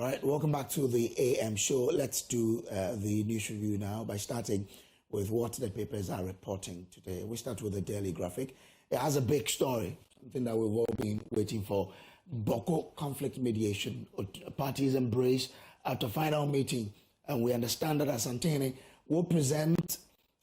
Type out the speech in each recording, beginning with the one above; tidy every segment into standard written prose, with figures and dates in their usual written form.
right, welcome back to the AM show. Let's do the news review now by starting with what the papers are reporting today. We start with the Daily Graphic. It has a big story, something that we've all been waiting for. Boko conflict mediation. Parties embrace after final meeting, and we understand that Asantene will present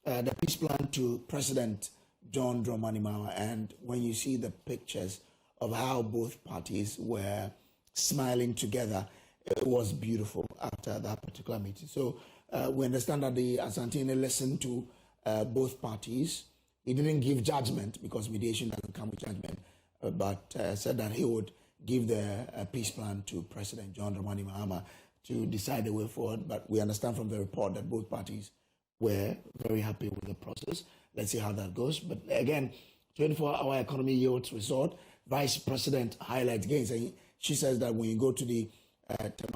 the peace plan to President John Dramani Mahama. And when you see the pictures of how both parties were smiling together, it was beautiful after that particular meeting. So we understand that the Asantene listened to both parties. He didn't give judgment because mediation doesn't come with judgment, but said that he would give the peace plan to President John Dramani Mahama to decide the way forward. But we understand from the report that both parties were very happy with the process. Let's see how that goes. But again, 24-hour economy yields resort. Vice President highlights gains. And she says that when you go to the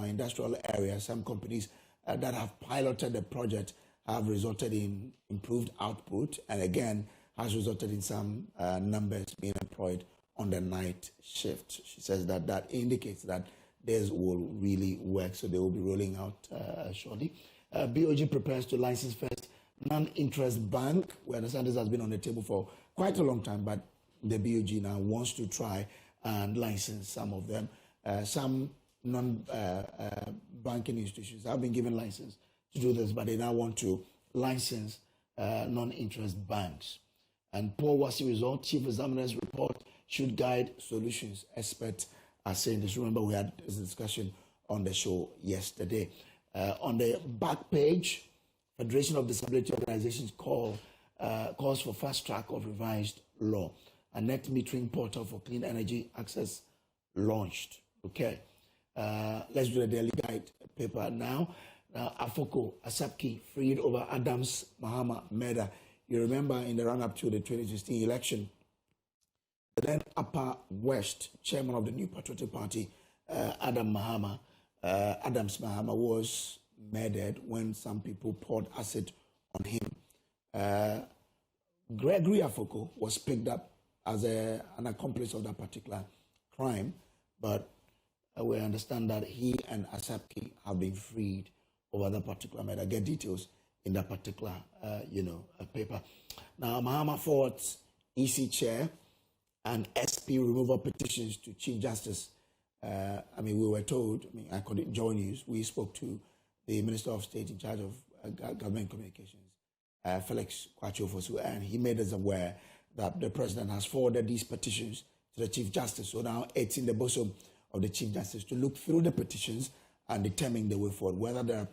industrial area, some companies that have piloted the project have resulted in improved output, and again has resulted in some numbers being employed on the night shift. She says that that indicates that this will really work, so they will be rolling out shortly. BOG prepares to license first non-interest bank. We understand this has been on the table for quite a long time, but the BOG now wants to try and license some of them. Some non-banking institutions have been given license to do this, but they now want to license non-interest banks. And poor WASI result, chief examiner's report should guide solutions. Experts are saying this. Remember, we had this discussion on the show yesterday. On the back page, Federation of Disability Organizations calls for fast track of revised law. A net metering portal for clean energy access launched. Okay. Let's do the Daily Guide paper now. Afoko Asapki freed over Adams Mahama murder. You remember in the run-up to the 2016 election, the then Upper West chairman of the New Patriotic Party, Adams Mahama, was murdered when some people poured acid on him. Gregory Afoko was picked up as an accomplice of that particular crime, but we understand that he and Asapki have been freed over that particular matter. Get details in that particular, paper. Now, Mahama forwards EC chair and SP removal petitions to Chief Justice. We were told, I couldn't join you. We spoke to the Minister of State in charge of government communications, Felix Kwachofosu, and he made us aware that the president has forwarded these petitions to the Chief Justice. So now it's in the bosom of the Chief Justice to look through the petitions and determine the way forward, whether there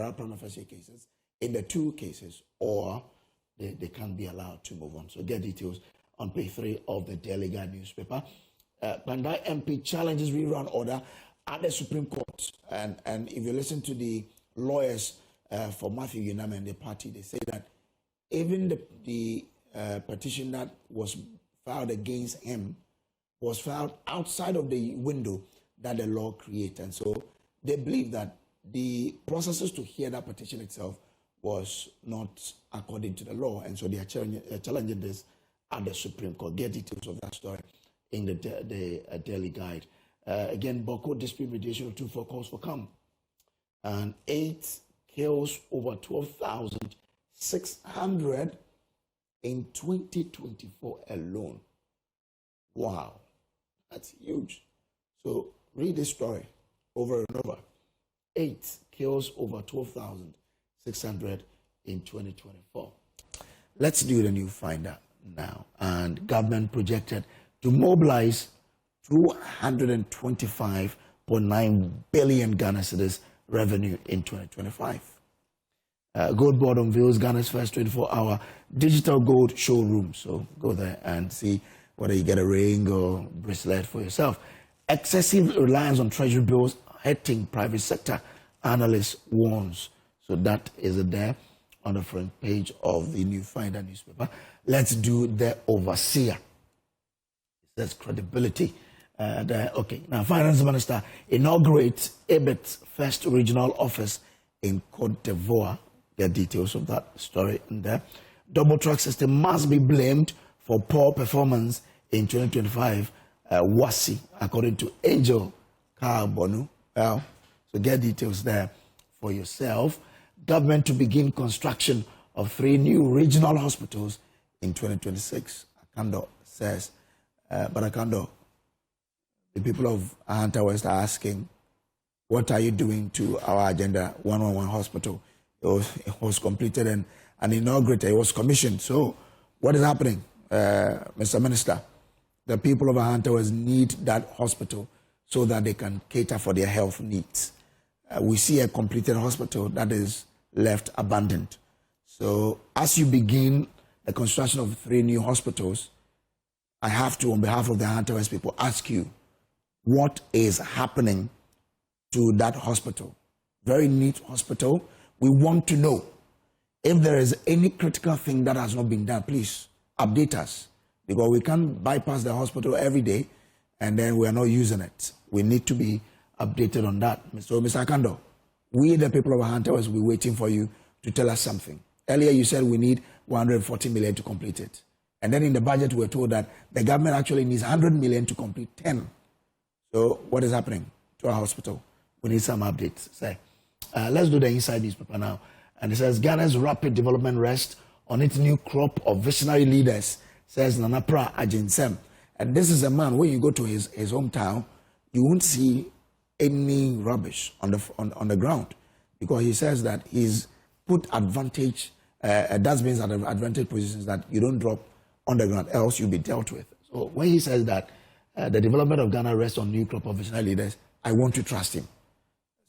are prima facie cases in the two cases or they can't be allowed to move on. So get details on page 3 of the Daily Guide newspaper. Pandai MP challenges rerun order at the Supreme Court. And if you listen to the lawyers for Matthew Yunam and the party, they say that even the petition that was filed against him was filed outside of the window that the law created. And so they believe that the processes to hear that petition itself was not according to the law. And so they are challenging this at the Supreme Court. Get details of that story in the Daily Guide. Again, Boko dispute mediation 2-4 calls for calm. And 8 kills over 12,600 in 2024 alone. Wow. That's huge. So read this story over and over. 8 kills over 12,600 in 2024. Let's do the new finder now. And government projected to mobilize 225.9 billion Ghana cedis revenue in 2025. Gold Board unveils Ghana's first 24-hour digital gold showroom. So go there and see whether you get a ring or bracelet for yourself. Excessive reliance on treasury bills hurting private sector, analysts warns. So that is there on the front page of the New Finder newspaper. Let's do the overseer. It says credibility. Okay, now Finance Minister inaugurates ABIT's first regional office in Cote d'Ivoire. There are details of that story in there. Double track system must be blamed for poor performance in 2025. WASI, according to Angel Carbonu. Well, So get details there for yourself. Government to begin construction of 3 new regional hospitals in 2026. Akando says, but Akando, the people of Ahanta West are asking, what are you doing to our agenda 111 hospital? It was completed and inaugurated. It was commissioned. So what is happening, Mr. Minister? The people of Ahanta West need that hospital so that they can cater for their health needs. We see a completed hospital that is left abandoned. So as you begin the construction of 3 new hospitals, I have to, on behalf of the Ahanta West people, ask you, what is happening to that hospital? Very neat hospital. We want to know if there is any critical thing that has not been done. Please update us, because we can't bypass the hospital every day and then we are not using it. We need to be updated on that. So, Mr. Akando, we, the people of Ahanta West, will be waiting for you to tell us something. Earlier, you said we need 140 million to complete it. And then in the budget, we were told that the government actually needs 100 million to complete 10. So what is happening to our hospital? We need some updates. Say, let's do the inside newspaper now. And it says, Ghana's rapid development rests on its new crop of visionary leaders, says Nanapra Ajinsem. And this is a man, when you go to his hometown, you won't see any rubbish on the ground, because he says that he's put advantage, dustbins at advantage positions that you don't drop on the ground, else you'll be dealt with. So when he says that the development of Ghana rests on new crop of visionary leaders, I want to trust him.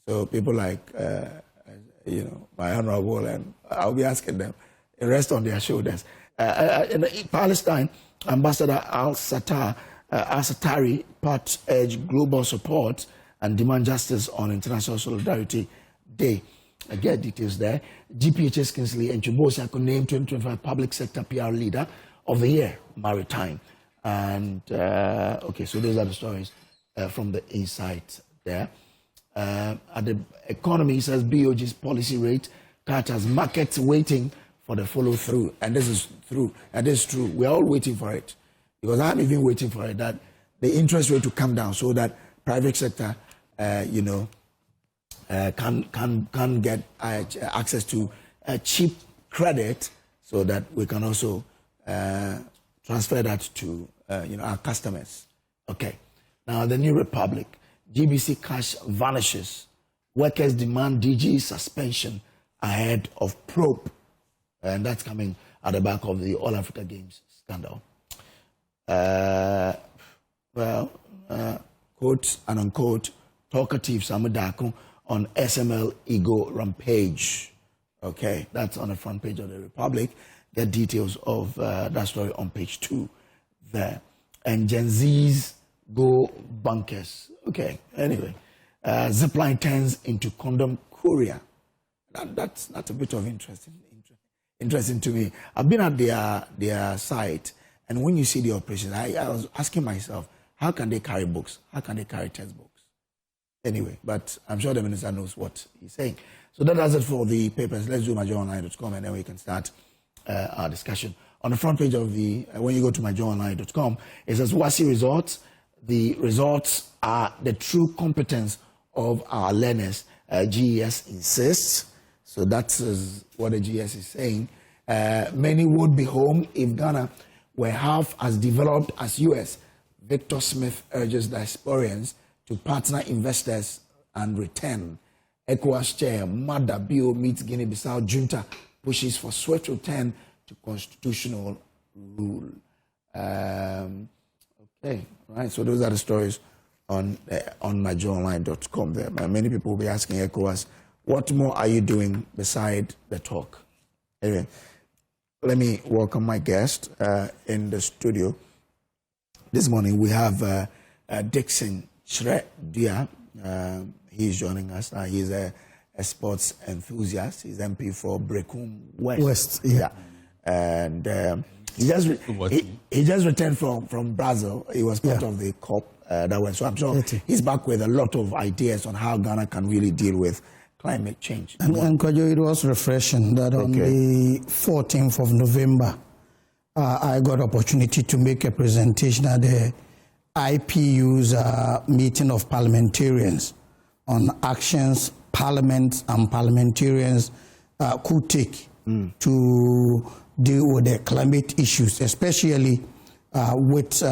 So people like, my honorable, and I'll be asking them, it rests on their shoulders. In Palestine, Ambassador al-Satari part urged global support and demand justice on International Solidarity Day. I get details there. GPHS Kingsley and Chubosiako named 2025 Public Sector PR Leader of the Year, Maritime. And, okay, so those are the stories from the inside there. At the economy, it says BOG's policy rate cut as markets waiting for the follow-through. And this is true. And this is true. We're all waiting for it. Because I'm even waiting for it, that the interest rate to come down so that private sector, can get access to cheap credit, so that we can also transfer that to our customers. Okay. Now the New Republic, GBC cash vanishes. Workers demand DG suspension ahead of probe, and that's coming at the back of the All Africa Games scandal. Quote and unquote, talkative Darko on SML ego rampage. Okay, that's on the front page of the Republic. Get details of that story on page 2 there. And Gen Z's go bunkers. Okay, anyway. Zipline turns into condom courier. That's a bit of interesting to me. I've been at their site, and when you see the operations, I was asking myself, how can they carry books? How can they carry textbooks? Anyway, but I'm sure the minister knows what he's saying. So that does it for the papers. Let's do myjoyonline.com, and then we can start our discussion. On the front page of the, when you go to myjoyonline.com, it says WASI results. The results are the true competence of our learners. GES insists. So that is what the GES is saying. Many would be home if Ghana were half as developed as US. Victor Smith urges diasporans to partner investors and return. ECOWAS chair Mada Bio meets Guinea-Bissau junta, pushes for swift return to constitutional rule. Okay, right. So those are the stories on myjoyonline.com. There, many people will be asking ECOWAS, what more are you doing beside the talk? Anyway, let me welcome my guest in the studio. This morning we have Dixon Shredia. He's joining us. He's a sports enthusiast. He's MP for Brekum West. Yeah. And he just returned from Brazil. He was part of the COP that went. So I'm sure he's back with a lot of ideas on how Ghana can really deal with climate change. And Kwajo, it was refreshing that on the 14th of November, I got opportunity to make a presentation at the IPU's meeting of parliamentarians on actions Parliament and parliamentarians could take to deal with the climate issues, especially with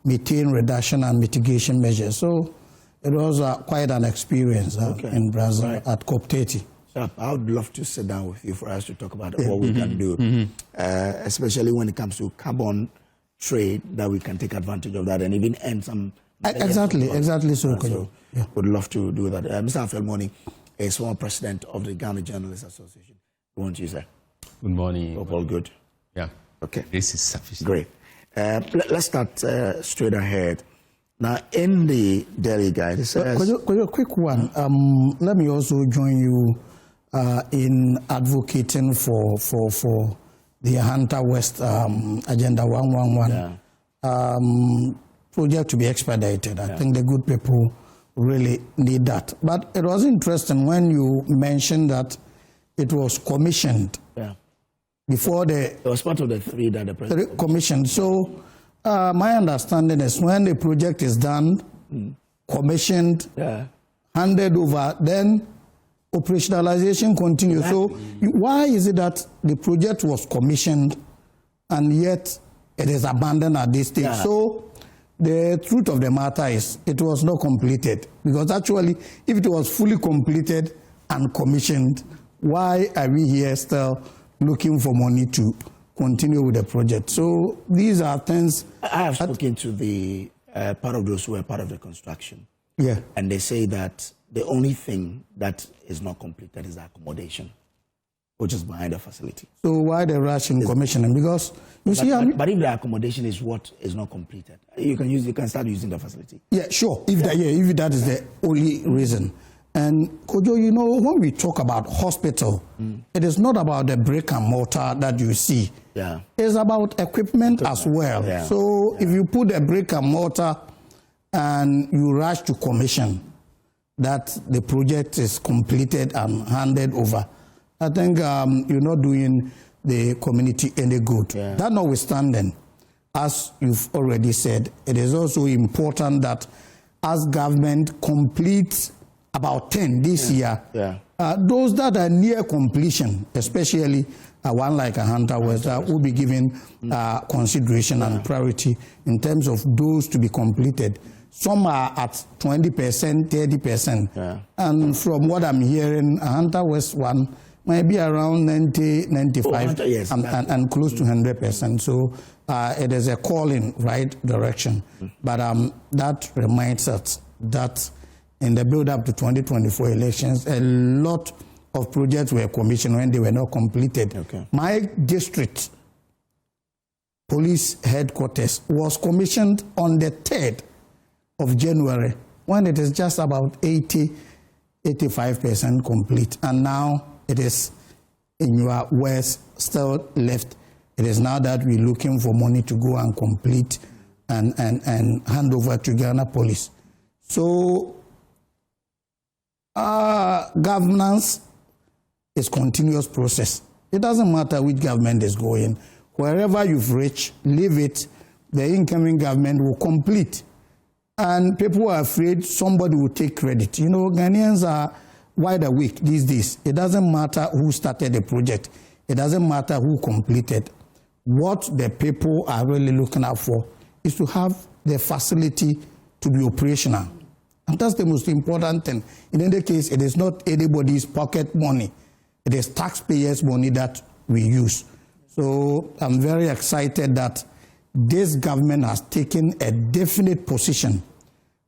methane reduction and mitigation measures. So it was quite an experience in Brazil at COP30. I would love to sit down with you for us to talk about what we can do, especially when it comes to carbon trade, that we can take advantage of that and even end some... Exactly so. Yeah. Would love to do that. Mr. Afelmoni is former president of the Ghana Journalists Association. Good morning, sir. Good morning. Hope all good. Yeah. Okay. This is sufficient. Great. Let's start straight ahead. Now, in the Delhi Guide, it says... A quick one. Let me also join you in advocating for the Hunter West Agenda 111 project to be expedited. I think the good people really need that. But it was interesting when you mentioned that it was commissioned before it was part of the three that the president commissioned. So my understanding is when the project is done, commissioned, handed over, then operationalization continues. Exactly. So why is it that the project was commissioned and yet it is abandoned at this stage? So the truth of the matter is it was not completed, because actually if it was fully completed and commissioned, why are we here still looking for money to continue with the project? So these are things... I have spoken to the part of those who were part of the construction. Yeah. And they say that the only thing that is not completed is the accommodation, which is behind the facility. So why the rush in commissioning? Because you see, but if the accommodation is what is not completed, you can start using the facility. Yeah, sure. If that is the only reason. And Kojo, you know, when we talk about hospital, it is not about the brick and mortar that you see. Yeah. It's about equipment as well. Yeah. So if you put a brick and mortar and you rush to commission, that the project is completed and handed over, I think you're not doing the community any good. Yeah. That notwithstanding, as you've already said, it is also important that as government completes about 10 this year, those that are near completion, especially one like a Hunter West, will be given consideration and priority in terms of those to be completed. Some are at 20%, 30%. And from what I'm hearing, a Hunter West one might be around 90, 95, and close to 100%. So it is a call in right direction. But that reminds us that in the build-up to 2024 elections, a lot of projects were commissioned when they were not completed. My district police headquarters was commissioned on the 3rd of January, when it is just about 85% complete. And now it is, in your words, still left. It is now that we're looking for money to go and complete and hand over to Ghana Police. So governance is continuous process. It doesn't matter which government is going. Wherever you've reached, leave it. The incoming government will complete. And people are afraid somebody will take credit. You know, Ghanaians are wide awake these days. It doesn't matter who started the project. It doesn't matter who completed. What the people are really looking out for is to have the facility to be operational. And that's the most important thing. In any case, it is not anybody's pocket money. It is taxpayers' money that we use. So I'm very excited that this government has taken a definite position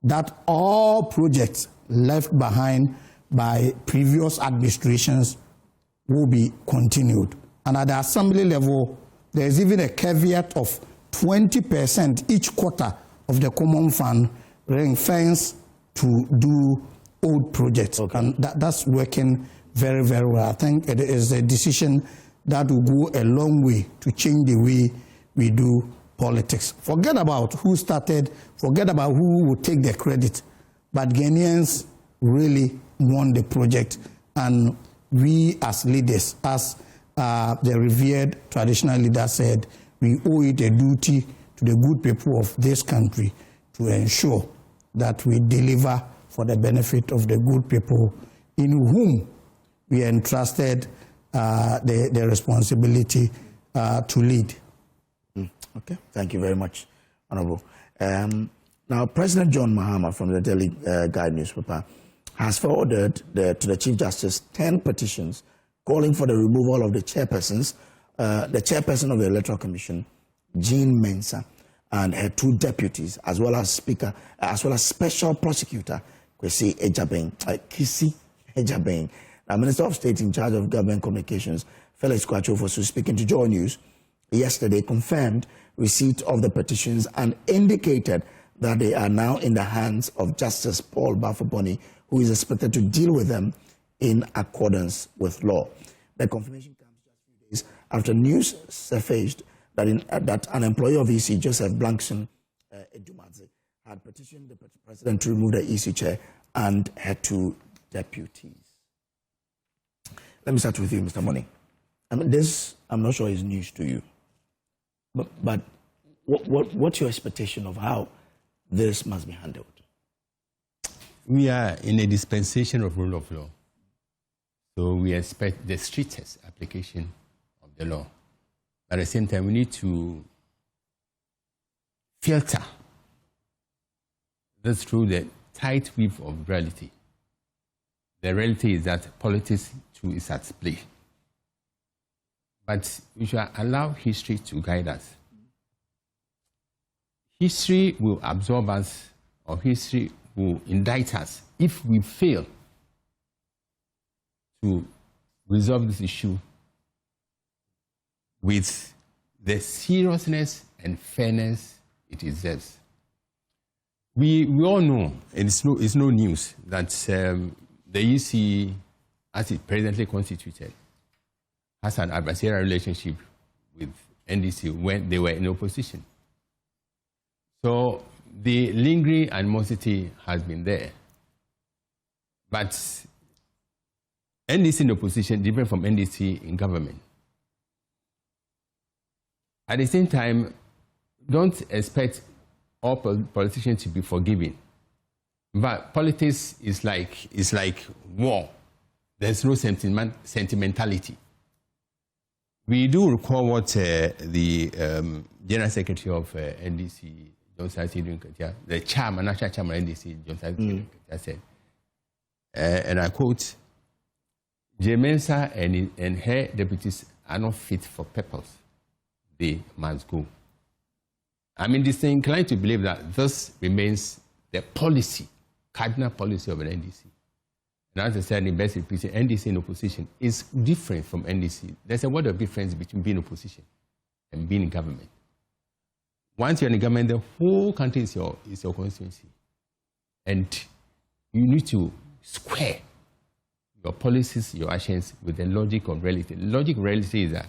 that all projects left behind by previous administrations will be continued. And at the assembly level, there is even a caveat of 20% each quarter of the common fund ring-fenced to do old projects. And that's working very, very well. I think it is a decision that will go a long way to change the way we do politics. Forget about who started, forget about who will take the credit, but Ghanaians really won the project, and we as leaders, as the revered traditional leader said, we owe it a duty to the good people of this country to ensure that we deliver for the benefit of the good people in whom we entrusted the responsibility to lead. Okay, thank you very much, Honorable. Now, President John Mahama from the Daily Guide newspaper has forwarded to the Chief Justice 10 petitions calling for the removal of the chairperson of the Electoral Commission, Jean Mensah, and her 2 deputies, as well as Special Prosecutor Kisi Ejabeng. Now, Minister of State in charge of Government Communications, Felix Kwachofosu, speaking to Joy News yesterday, confirmed receipt of the petitions and indicated that they are now in the hands of Justice Paul Bafoboni, who is expected to deal with them in accordance with law. The confirmation comes just a few days after news surfaced that an employee of EC, Joseph Blankson Edumadze, had petitioned the president to remove the EC chair and her 2 deputies. Let me start with you, Mr. Money. I mean, this, I'm not sure is news to you, but what's your expectation of how this must be handled? We are in a dispensation of rule of law, so we expect the strictest application of the law. At the same time, we need to filter this through the tight weave of reality. The reality is that politics too is at play. But we should allow history to guide us. History will absorb us, or history will indict us if we fail to resolve this issue with the seriousness and fairness it deserves. We all know, and it's no news, that the EC, as it presently constituted, has an adversarial relationship with NDC when they were in opposition. So the lingering animosity has been there. But NDC in opposition different from NDC in government. At the same time, don't expect all politicians to be forgiving. But politics is like war. There's no sentimentality. We do recall what the General Secretary of NDC, John Sati, the chairman, national chairman of NDC, John Sati, said, and I quote, Jean Mensah and her deputies are not fit for purpose. They must go. I'm inclined to believe that this remains the policy, cardinal policy of an NDC. And as I said in best repeated, NDC in opposition is different from NDC. There's a word of difference between being in opposition and being in government. Once you're in government, the whole country is your constituency. And you need to square your policies, your actions with the logic of reality. The logic of reality is that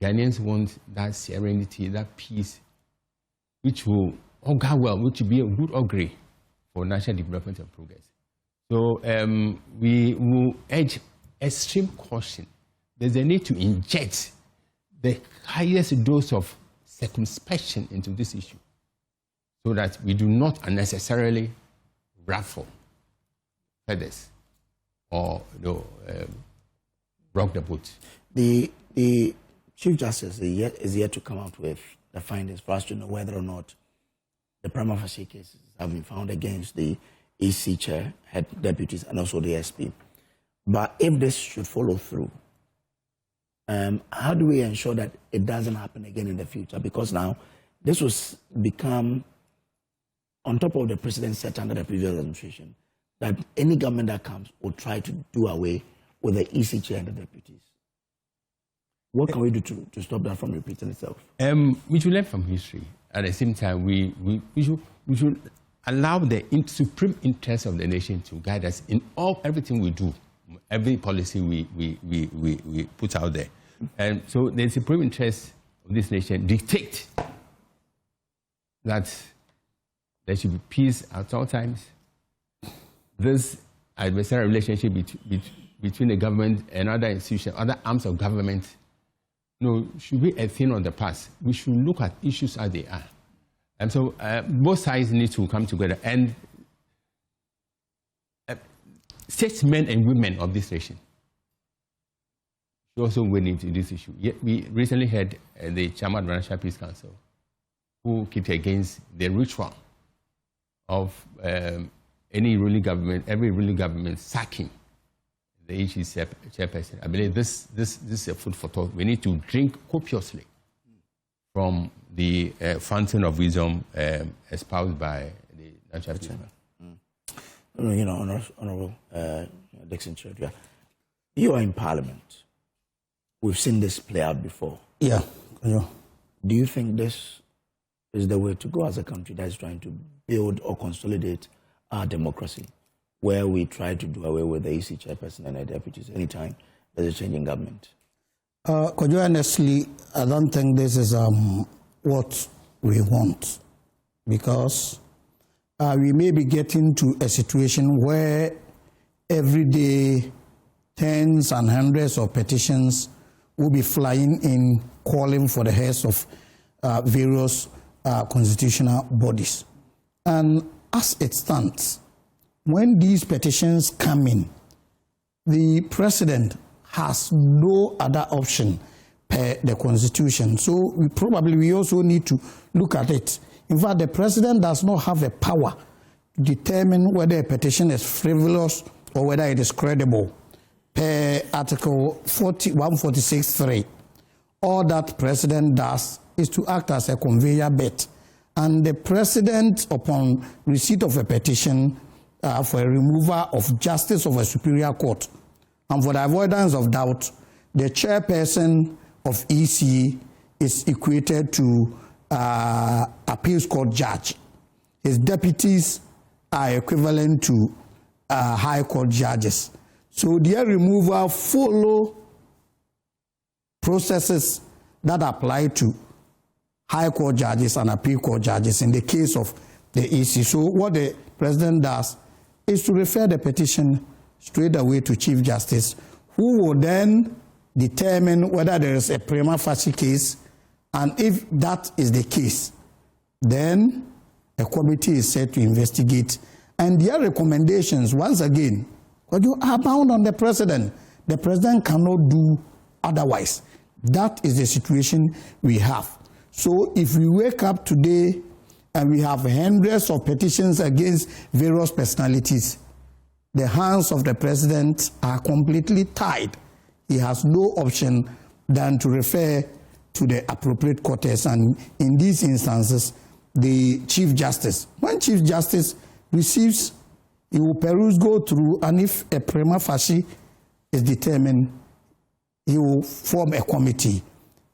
Ghanaians want that serenity, that peace, which will augur well, which will be a good augury for national development and progress. So we will urge extreme caution. There's a need to inject the highest dose of circumspection into this issue so that we do not unnecessarily ruffle feathers or rock the boat. The Chief Justice is yet to come out with the findings for us to know whether or not the prima facie cases have been found against the EC chair, head deputies, and also the SP. But if this should follow through, how do we ensure that it doesn't happen again in the future? Because now this was become on top of the precedent set under the previous administration, that any government that comes will try to do away with the EC chair and the deputies. What can we do to stop that from repeating itself? We should learn from history. At the same time, we should allow the supreme interest of the nation to guide us in everything we do, every policy we put out there. And so the supreme interest of this nation dictate that there should be peace at all times. This adversarial relationship between the government and other institutions, other arms of government, should be a thing of the past. We should look at issues as they are. And so both sides need to come together. And statesmen and women of this nation should also weigh into this issue. Yet we recently had the chairman of the National Peace Council who kicked against the ritual of every ruling government sacking the HE chairperson. I believe this is a food for thought. We need to drink copiously from the fountain of wisdom espoused by the National Peace Council. You know, Honorable Dixon Chedria, you are in Parliament. We've seen this play out before. Yeah. Do you think this is the way to go as a country that is trying to build or consolidate our democracy, where we try to do away with the EC chairperson and the deputies anytime there's a change in government? Honestly, I don't think this is what we want, because we may be getting to a situation where every day tens and hundreds of petitions will be flying in calling for the heads of various constitutional bodies. And as it stands, when these petitions come in, the president has no other option per the constitution. So we also need to look at it. In fact, the president does not have a power to determine whether a petition is frivolous or whether it is credible. Per Article 146(3), all that president does is to act as a conveyor belt. And the president, upon receipt of a petition for a removal of justice of a superior court, and for the avoidance of doubt, the chairperson of EC is equated to appeals court judge. His deputies are equivalent to high court judges. So their removal follow processes that apply to high court judges and appeal court judges in the case of the EC. So what the president does is to refer the petition straight away to Chief Justice, who will then determine whether there is a prima facie case, and if that is the case, then a committee is set to investigate, and their recommendations, once again, are bound on the president. The president cannot do otherwise. That is the situation we have. So if we wake up today and we have hundreds of petitions against various personalities, the hands of the president are completely tied. He has no option than to refer to the appropriate quarters, and in these instances, the Chief Justice. When Chief Justice receives, he will peruse, go through, and if a prima facie is determined, he will form a committee.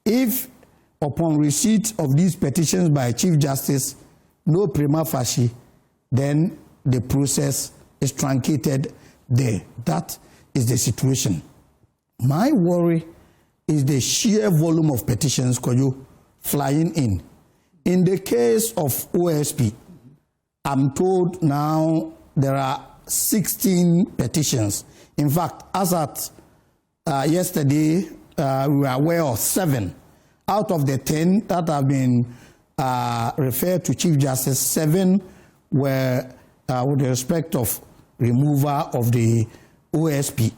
If, upon receipt of these petitions by Chief Justice, no prima facie, then the process is truncated there. That is the situation. My worry is the sheer volume of petitions flying in. In the case of OSP, I'm told now there are 16 petitions. In fact, as at yesterday, we were aware of 7. Out of the 10 that have been referred to Chief Justice, 7 were with respect of removal of the OSP.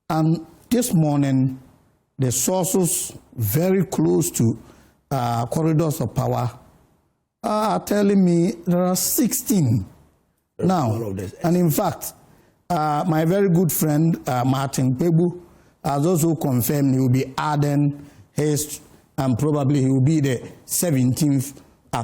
And this morning, the sources very close to corridors of power are telling me there are 16 now. And in fact, my very good friend Martin Pebu has also confirmed he will be adding his, and probably he will be the 17th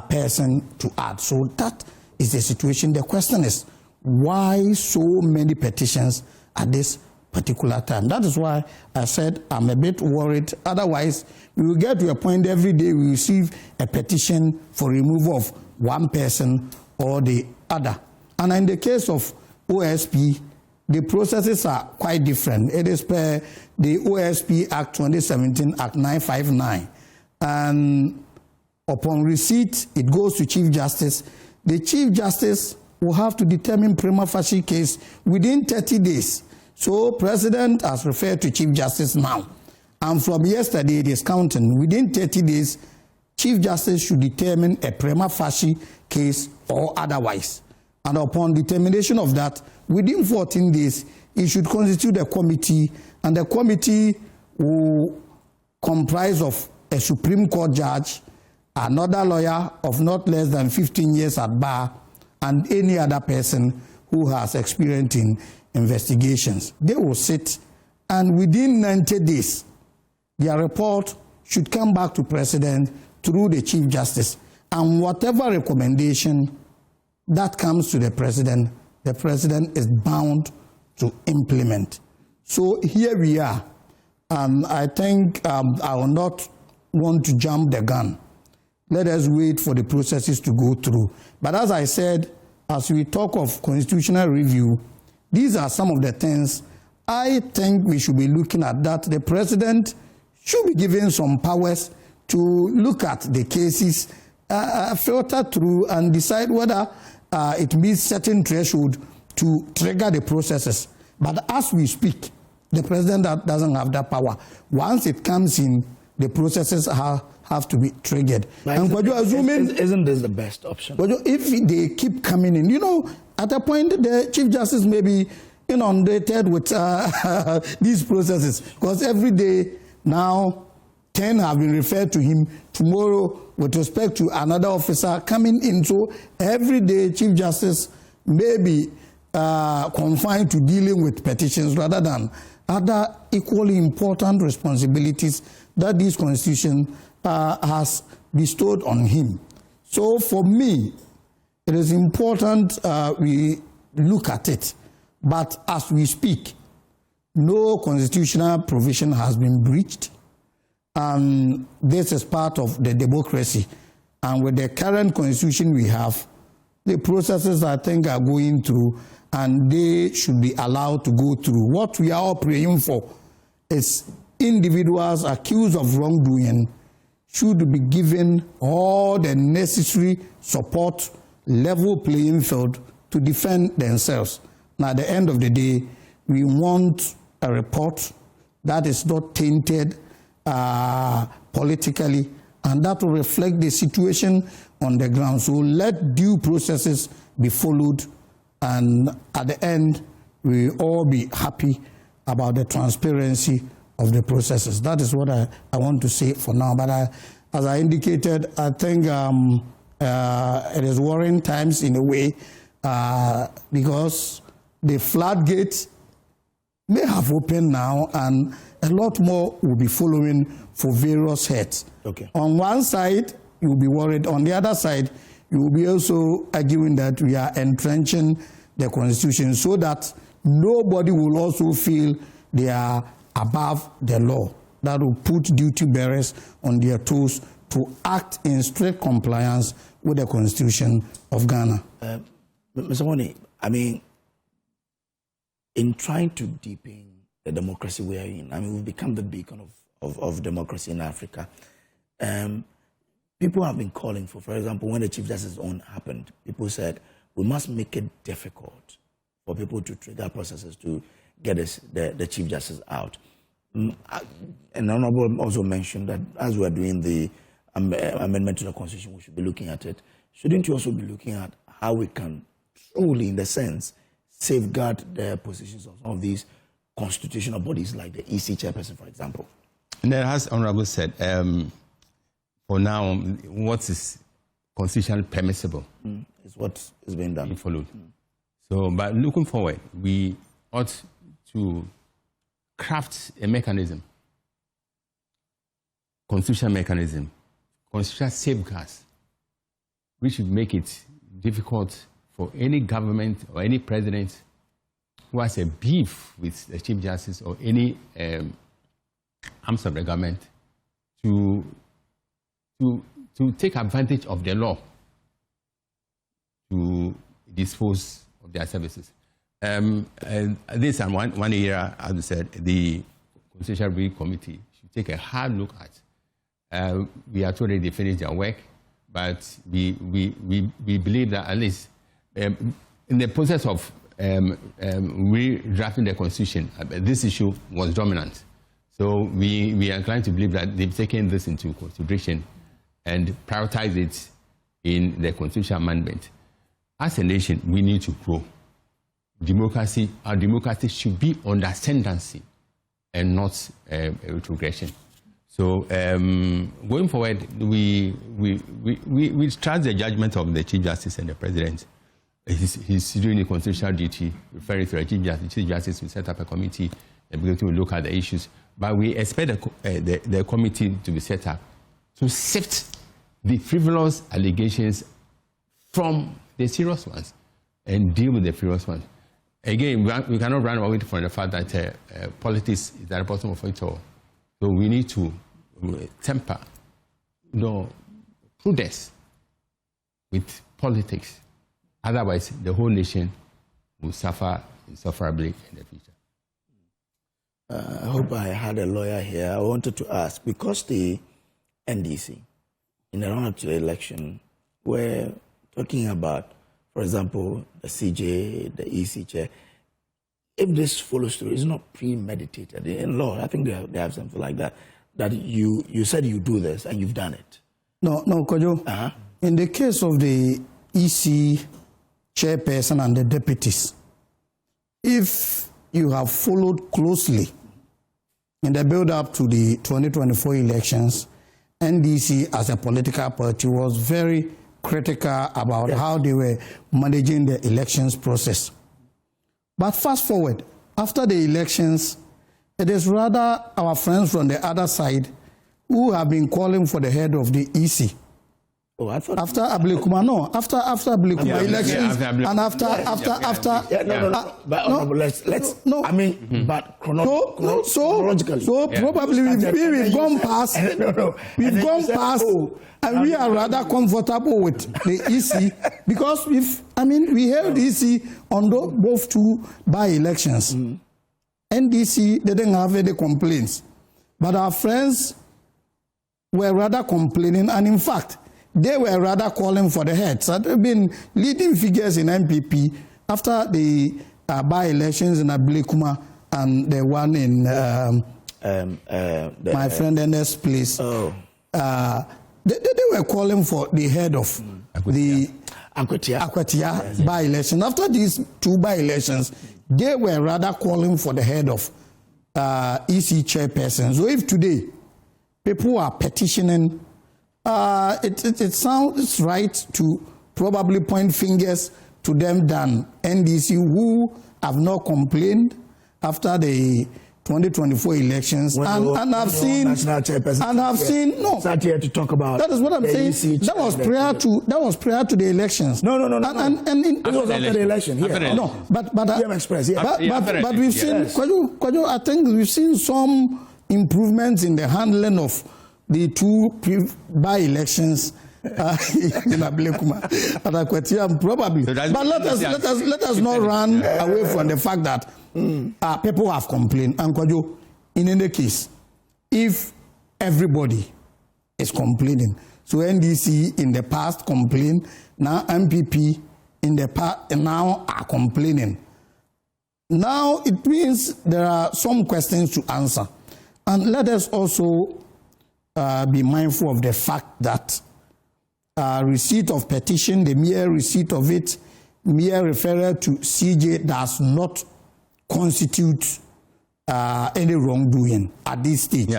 person to add. So that is the situation. The question is, why so many petitions at this particular time? That is why I said I'm a bit worried. Otherwise, we will get to a point every day we receive a petition for removal of one person or the other. And in the case of OSP, the processes are quite different. It is per the OSP Act 2017, Act 959. And upon receipt, it goes to Chief Justice. The Chief Justice will have to determine prima facie case within 30 days. So President has referred to Chief Justice now. And from yesterday, it is counting. Within 30 days, Chief Justice should determine a prima facie case or otherwise. And upon determination of that, within 14 days, he should constitute a committee, and the committee will comprise of a Supreme Court judge, another lawyer of not less than 15 years at bar, and any other person who has experience in investigations. They will sit, and within 90 days, their report should come back to President through the Chief Justice. And whatever recommendation that comes to the President is bound to implement. So here we are. I think I will not want to jump the gun. Let us wait for the processes to go through. But as I said, as we talk of constitutional review, these are some of the things I think we should be looking at, that the President should be given some powers to look at the cases, filter through and decide whether it meets certain threshold to trigger the processes. But as we speak, the President doesn't have that power. Once it comes in, the processes have to be triggered. And isn't this the best option? If they keep coming in, at a point the Chief Justice may be inundated with these processes, because every day now 10 have been referred to him. Tomorrow, with respect to another officer coming in, so every day Chief Justice may be confined to dealing with petitions rather than other equally important responsibilities that this Constitution has bestowed on him. So for me, it is important we look at it. But as we speak, no constitutional provision has been breached. And this is part of the democracy. And with the current constitution we have, the processes I think are going through, and they should be allowed to go through. What we are all praying for is individuals accused of wrongdoing should be given all the necessary support, level playing field to defend themselves. Now, at the end of the day, we want a report that is not tainted politically, and that will reflect the situation on the ground. So let due processes be followed, and at the end, we all be happy about the transparency of the processes. That is what I want to say for now. But as I indicated, I think it is worrying times in a way, because the floodgates may have opened now, and a lot more will be following for various heads. Okay. On one side, you will be worried. On the other side, you will be also arguing that we are entrenching the Constitution so that nobody will also feel they are above the law. That will put duty bearers on their toes to act in strict compliance with the Constitution of Ghana. Mr. Mone, I mean, in trying to deepen the democracy we are in, I mean, we've become the beacon of democracy in Africa. People have been calling for example, when the Chief Justice's own happened, people said, we must make it difficult for people to trigger processes to get the Chief Justice out. And Honorable also mentioned that as we are doing the amendment to the Constitution, we should be looking at it. Shouldn't you also be looking at how we can truly, in the sense, safeguard the positions of some of these constitutional bodies like the EC chairperson, for example? And then, as Honorable said, for now, what is constitutionally permissible is what is being done. Followed. So, but looking forward, we ought to craft a mechanism, constitutional mechanism, constitutional safeguards, which would make it difficult for any government or any president who has a beef with the Chief Justice or any arms of the government to take advantage of the law to dispose of their services. This and one area, as I said, the Constitutional Review Committee should take a hard look at. We are told they finished their work, but we believe that at least in the process of redrafting the Constitution, this issue was dominant. So we are inclined to believe that they've taken this into consideration and prioritize it in the constitutional amendment. As a nation, we need to grow. our democracy should be on the ascendancy and not a retrogression. So going forward, we trust the judgment of the Chief Justice and the President. He's doing a constitutional duty, referring to the Chief Justice to set up a committee and begin to look at the issues. But we expect the committee to be set up to sift the frivolous allegations from the serious ones and deal with the frivolous ones. Again, we cannot run away from the fact that politics is at the bottom of it all. So we need to temper prudence with politics. Otherwise, the whole nation will suffer insufferably in the future. I hope I had a lawyer here. I wanted to ask, because the NDC, in the run-up to the election, were talking about, for example, the CJ, the EC chair. If this follows through, it's not premeditated. In law, I think they have something like that, that you said you do this and you've done it. No, Kojo. In the case of the EC chairperson and the deputies, if you have followed closely in the build-up to the 2024 elections, NDC as a political party was very critical about how they were managing the elections process. But fast forward, after the elections, it is rather our friends from the other side who have been calling for the head of the EC. Oh, I thought after Ablekuma, no. After Ablekuma elections, and after. Let's. No. I mean, but chronologically. So probably we've gone past. We've gone past, and we are rather comfortable with the EC because we held EC on both two by-elections. NDC didn't have any complaints, but our friends were rather complaining, and in fact, they were rather calling for the heads. So there have been leading figures in MPP after the by-elections in Ablekuma and the one in my friend Ernest's place. Oh. They were calling for the head of the Akwatia by-election. After these two by-elections, they were rather calling for the head of EC chairperson. So if today people are petitioning, it sounds right to probably point fingers to them than NDC, who have not complained after the 2024 elections, and I've seen no. Sat here to talk about. That is what I'm saying. That was prior to the elections. No. And it was after the election. Yeah. No, but Express. Yeah. But we've seen. Kwajo, I think we've seen some improvements in the handling of the two by-elections in Ablekuma and Akwatia, probably. So but let us not run away from the fact that people have complained. And Kwajo, in any case, if everybody is complaining, so NDC in the past complained, now MPP in the past now are complaining. Now it means there are some questions to answer. And let us also be mindful of the fact that receipt of petition, the mere receipt of it, mere referral to CJ does not constitute any wrongdoing at this stage.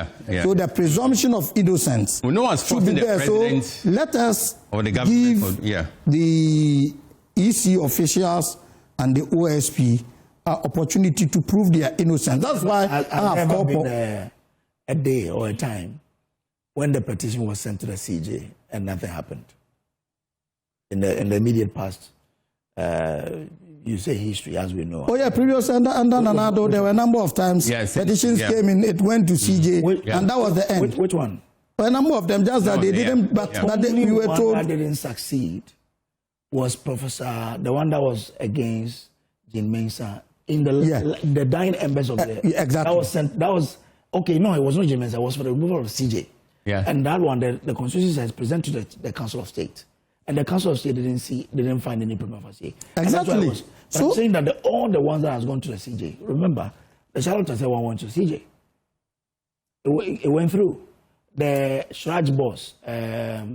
So the presumption of innocence should be there. So let us give the EC officials and the OSP opportunity to prove their innocence. That's why I have called for a day or a time when the petition was sent to the CJ and nothing happened. In the immediate past, you say history, as we know. Oh yeah, previous under Nanado, there were a number of times petitions came in, it went to CJ, and that was the end. Which one? A number of them, just that they didn't, but we were told. That didn't succeed was Professor, the one that was against Jean Mensah in the dying embers of the. Exactly. That was sent. That was okay. No, it was not Jean Mensah. It was for the removal of CJ. Yeah. And that one, the Constitution has presented to the Council of State, and the Council of State didn't find any prima facie. Exactly. So I'm saying that all the ones that has gone to the CJ. Remember, the Charlotte said one went to CJ. It went through. The Shraj boss, this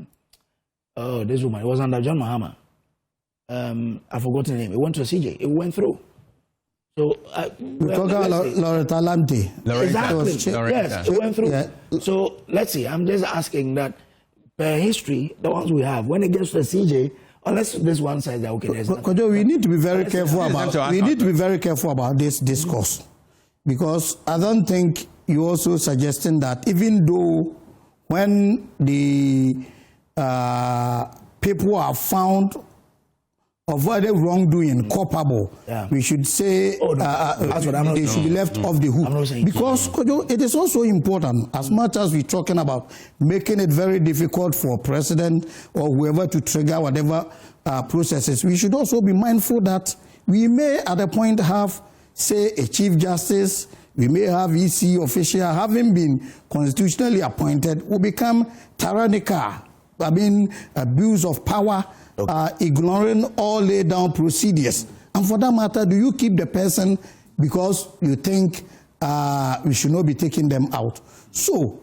woman, it was under John Mahama. I forgot the name. It went to the CJ. It went through. So we're talking about Loretta Lamte. Exactly. Loretta. Yes, it went through. Yeah. So let's see. I'm just asking that per history, the ones we have, when it gets to the CJ, unless this one says that okay, there's Kojo, we need to be very careful about this discourse, because I don't think you're also suggesting that even though when the people are found of other wrongdoing culpable, we should say they should be left off the hook. Because Kojo, it is also important, as much as we're talking about making it very difficult for president or whoever to trigger whatever processes, we should also be mindful that we may at a point have, say, a chief justice, we may have EC official, having been constitutionally appointed, will become tyrannical, abuse of power, ignoring all laid down procedures. And for that matter, do you keep the person because you think we should not be taking them out? So,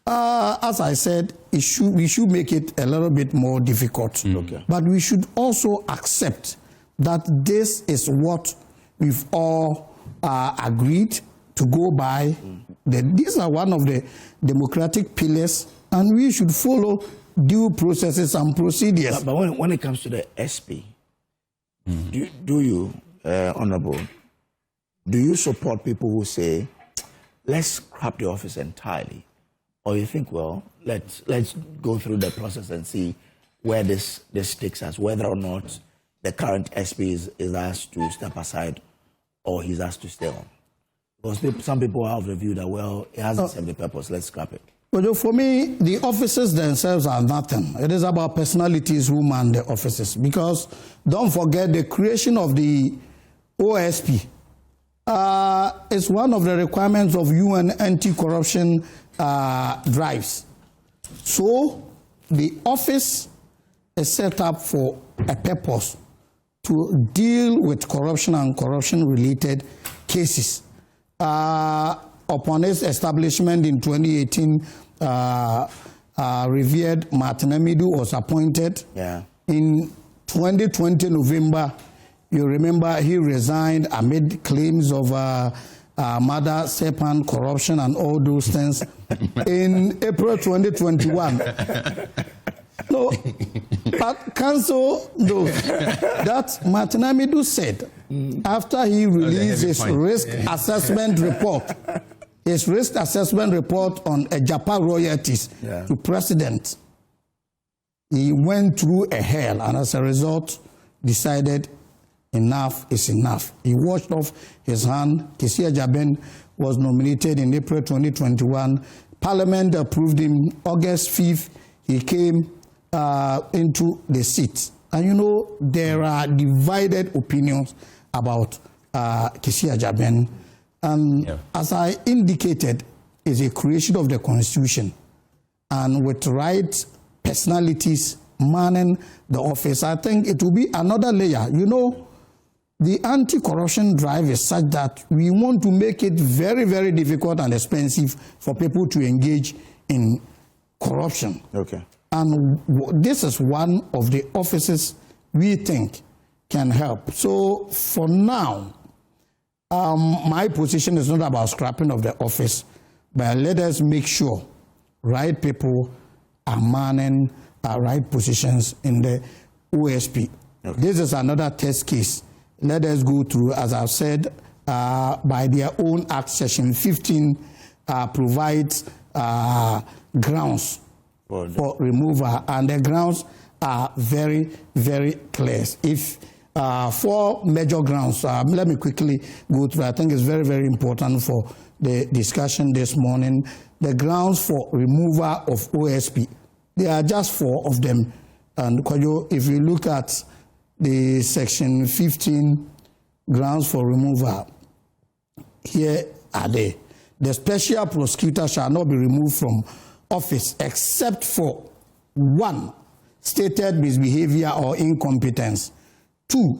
as I said, we should make it a little bit more difficult. But we should also accept that this is what we've all agreed to go by. These are one of the democratic pillars, and we should follow due processes and procedures. But when it comes to the SP, do you, Honorable, do you support people who say, let's scrap the office entirely? Or you think, well, let's go through the process and see where this takes us, whether or not the current SP is asked to step aside or he's asked to stay on? Because some people have the view that, well, it hasn't served the purpose, let's scrap it. Well, for me, the offices themselves are nothing. It is about personalities who man the offices. Because don't forget, the creation of the OSP is one of the requirements of UN anti-corruption drives. So the office is set up for a purpose to deal with corruption and corruption-related cases. Upon its establishment in 2018, revered Martin Amidu was appointed. In 2020 November, you remember he resigned amid claims of murder, sepan, corruption, and all those things. In April 2021, no, but council knows that Martin Amidu said after he released his risk assessment report. His risk assessment report on Japa royalties to president, he went through a hell, and as a result, decided enough is enough. He washed off his hand. Kesia Jaben was nominated in April 2021. Parliament approved him. August 5th, he came into the seat. And you know, there are divided opinions about Kesia Jaben. And as I indicated, is a creation of the Constitution. And with right personalities manning the office, I think it will be another layer. You know, the anti-corruption drive is such that we want to make it very, very difficult and expensive for people to engage in corruption. And this is one of the offices we think can help. So for now, my position is not about scrapping of the office, but let us make sure right people are manning right positions in the OSP. This is another test case. Let us go through, as I've said, by their own Act, Section 15 provides grounds for removal, and the grounds are very, very clear. If 4 major grounds, let me quickly go through. I think it's very, very important for the discussion this morning. The grounds for removal of OSP, there are just 4 of them. And if you look at the Section 15 grounds for removal, here are they. The special prosecutor shall not be removed from office except for 1, stated misbehavior or incompetence; 2,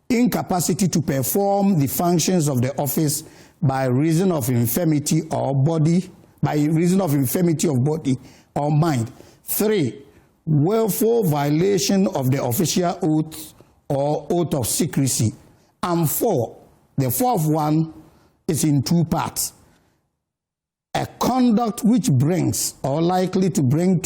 incapacity to perform the functions of the office by reason of infirmity of body or mind; 3, willful violation of the official oath or oath of secrecy; and 4, The fourth one is in two parts. A conduct which brings or likely to bring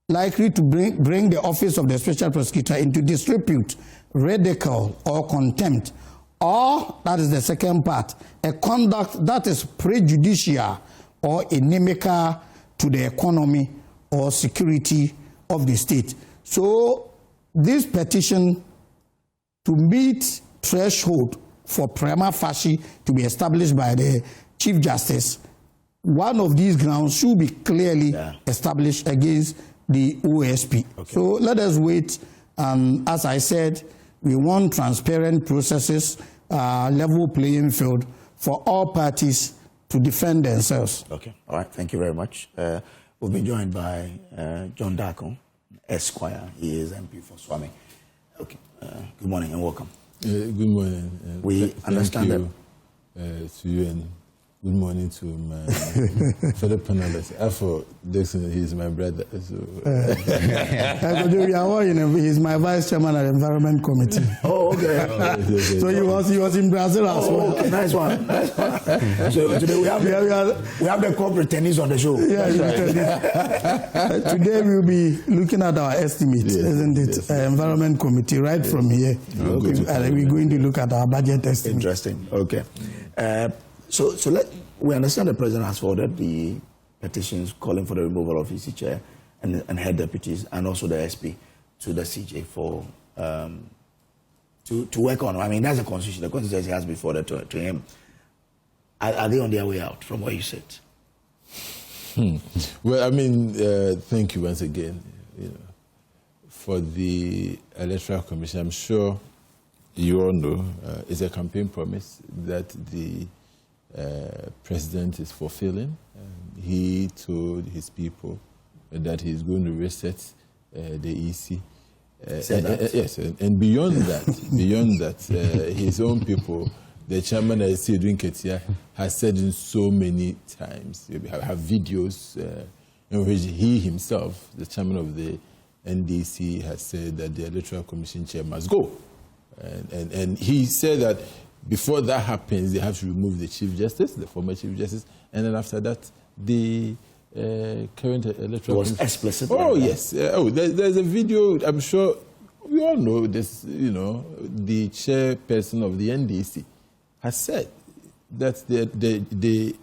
the office of the special prosecutor into disrepute, ridicule, or contempt. Or, that is the second part, a conduct that is prejudicial or inimical to the economy or security of the state. So, this petition to meet threshold for prima facie to be established by the Chief Justice, one of these grounds should be clearly established against the OSP. Okay. So let us wait. As I said, we want transparent processes, level playing field for all parties to defend themselves. Okay. All right. Thank you very much. We'll be joined by John Darko, Esquire. He is MP for Swami. Okay. Good morning and welcome. Good morning. We understand that. To you and good morning to my fellow panelists. Afro Dixon, he's my brother. So. He's my vice chairman at the Environment Committee. Oh, okay. So he was in Brazil as well. Okay, nice one. So today we have the corporate tennis on the show. Yeah, today we'll be looking at our estimates, isn't it? Environment Committee, right from here. We're going to look at our budget estimate. Interesting. Okay. So we understand the President has forwarded the petitions calling for the removal of his chair and head deputies and also the SP to the CJ for to work on. I mean, that's the constitution. The constitution has been forwarded to him. Are they on their way out from where you sit? Well, I mean, thank you once again for the Electoral Commission. I'm sure you all know it's a campaign promise that the President is fulfilling. He told his people that he's going to reset the EC. Yes, and beyond that, his own people, the chairman of the EC, has said in so many times, we have videos in which he himself, the chairman of the NDC, has said that the Electoral Commission chair must go. And he said that before that happens, they have to remove the Chief Justice, the former Chief Justice, and then after that, the current Electoral Commission. Explicit. Oh, yes. There's a video, I'm sure we all know this, the chairperson of the NDC has said that the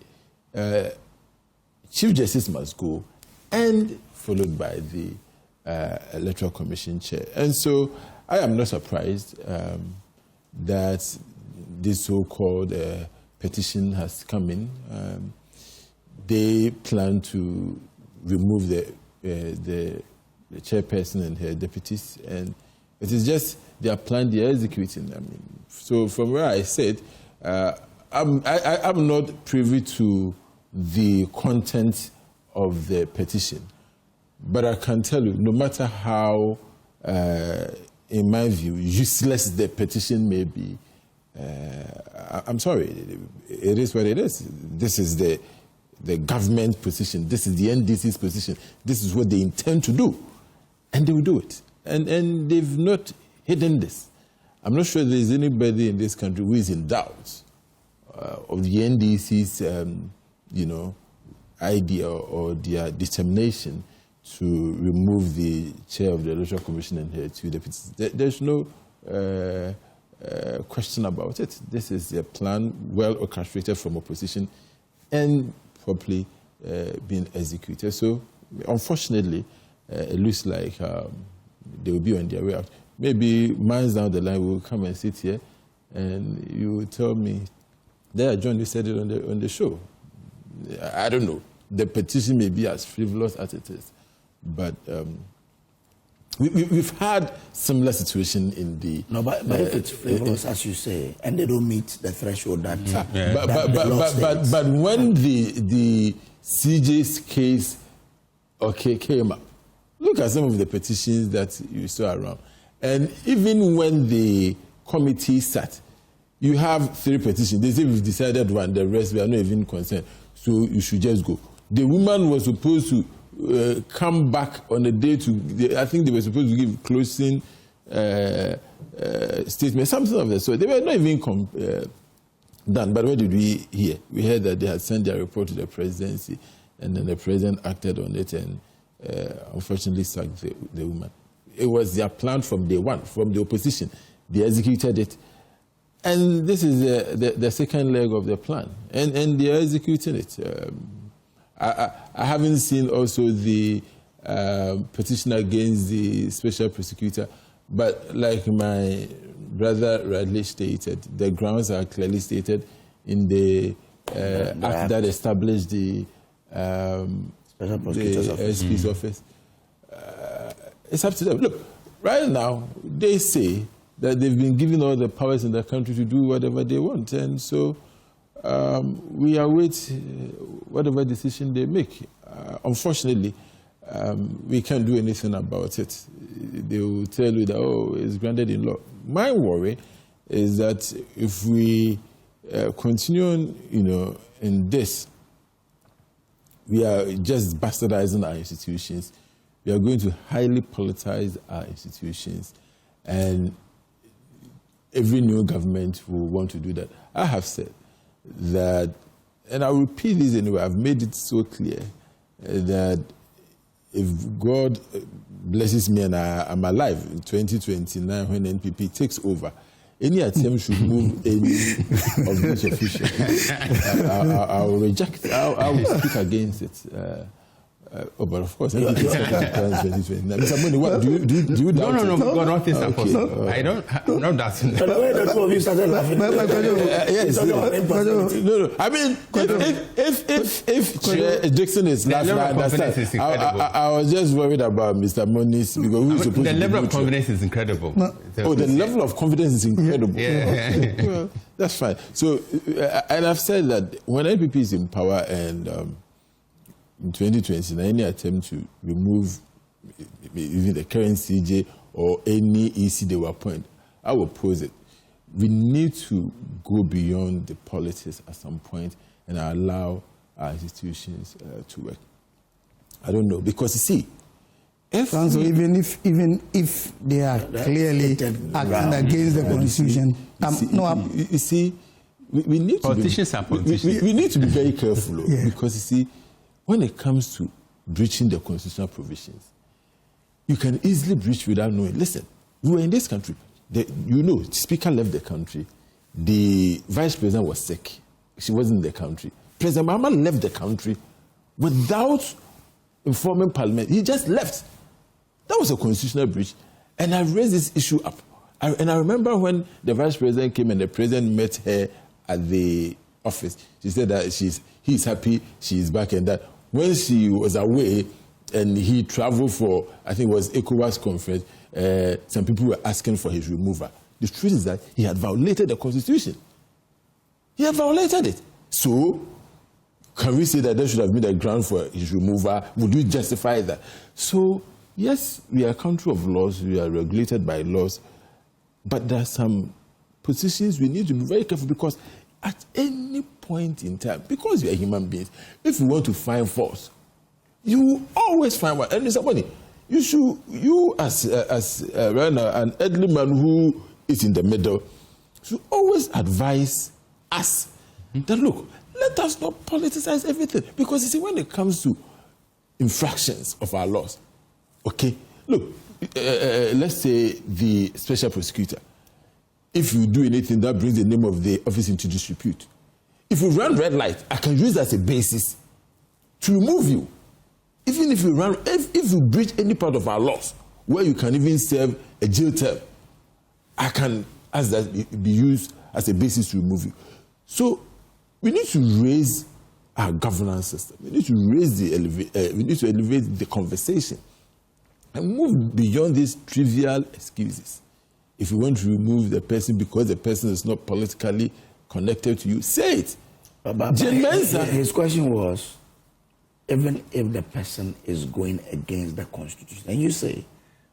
Chief Justice must go, and followed by the Electoral Commission chair. And so I am not surprised that this so-called petition has come in. They plan to remove the chairperson and her deputies, and it is just their plan they are executing. I mean, so from where I said, I'm not privy to the content of the petition, but I can tell you, no matter how, in my view, useless the petition may be, I'm sorry, it is what it is. This is the government position. This is the NDC's position. This is what they intend to do. And they will do it. And they've not hidden this. I'm not sure there's anybody in this country who is in doubt of the NDC's, idea or their determination to remove the chair of the Electoral Commission and her two deputies. There's no question about it. This is a plan well orchestrated from opposition and properly being executed. So, unfortunately, it looks like they will be on their way out. Maybe months down the line, we will come and sit here and you will tell me, there, John, you said it on the show. I don't know. The petition may be as frivolous as it is, but we've had similar situation in the... No, but if it's frivolous, as you say, and they don't meet the threshold that... But when the CJ's case came up, look at some of the petitions that you saw around. And even when the committee sat, you have 3 petitions. They say we've decided one, the rest we are not even concerned. So you should just go. The woman was supposed to come back on the day I think they were supposed to give closing statement, something of that. So they were not even done. But what did we hear? We heard that they had sent their report to the presidency, and then the president acted on it and unfortunately sacked the woman. It was their plan from day one, from the opposition. They executed it. And this is the second leg of the plan. And they are executing it. I haven't seen also the petition against the special prosecutor, but like my brother Radley stated, the grounds are clearly stated in the act that established the Special Prosecutor's Office. SP's office. It's up to them. Look, right now, they say that they've been given all the powers in the country to do whatever they want. And so we await whatever decision they make. Unfortunately, we can't do anything about it. They will tell you that, oh, it's grounded in law. My worry is that if we continue on, in this, we are just bastardizing our institutions. We are going to highly politicize our institutions. And every new government will want to do that. I have said that, and I'll repeat this anyway, I've made it so clear that if God blesses me and I'm alive in 2029 when NPP takes over, any attempt should move any of these officials, I will reject, I will speak against it. But of course, Mr. Moni, what do you doubt? No, God, nothing's impossible. I don't doubt it. The two of you started laughing. Yes, no. I mean, if Chair Dixon is laughing, I understand. I was just worried about Mr. Moni's because we were supposed to. The level of confidence is incredible. Oh, the level of confidence is incredible. Yeah. Okay. Well, that's fine. So, and I've said that when NPP is in power and in 2029, any attempt to remove even the current CJ or any EC they will appoint, I will oppose it. We need to go beyond the politics at some point and allow our institutions to work. I don't know, because you see, even if they are clearly acting against the Constitution, you see, we need politicians to are politicians. We need to be very careful, because you see, when it comes to breaching the constitutional provisions, you can easily breach without knowing. Listen, we were in this country. The Speaker left the country. The Vice President was sick. She wasn't in the country. President Mahama left the country without informing Parliament. He just left. That was a constitutional breach. And I raised this issue up. And I remember when the Vice President came and the President met her at the office. She said that he's happy, she's back, and that when she was away and he traveled for, I think it was ECOWAS conference, some people were asking for his removal. The truth is that he had violated the Constitution. He had violated it. So, can we say that there should have been a ground for his removal? Would we justify that? So, yes, we are a country of laws, we are regulated by laws, but there are some positions we need to be very careful, because at any point in time, because we are human beings, if you want to find faults, you always find one. And somebody, you as an elderly man who is in the middle, should always advise us that, look, let us not politicize everything. Because you see, when it comes to infractions of our laws, okay, look, let's say the special prosecutor, if you do anything that brings the name of the office into disrepute, if you run red light, I can use that as a basis to remove you. Even if you breach any part of our laws, where you can even serve a jail term, I can ask that be used as a basis to remove you. So we need to raise our governance system. We need to we need to elevate the conversation and move beyond these trivial excuses. If you want to remove the person because the person is not politically connected to you, say it. But his question was, even if the person is going against the Constitution, and you say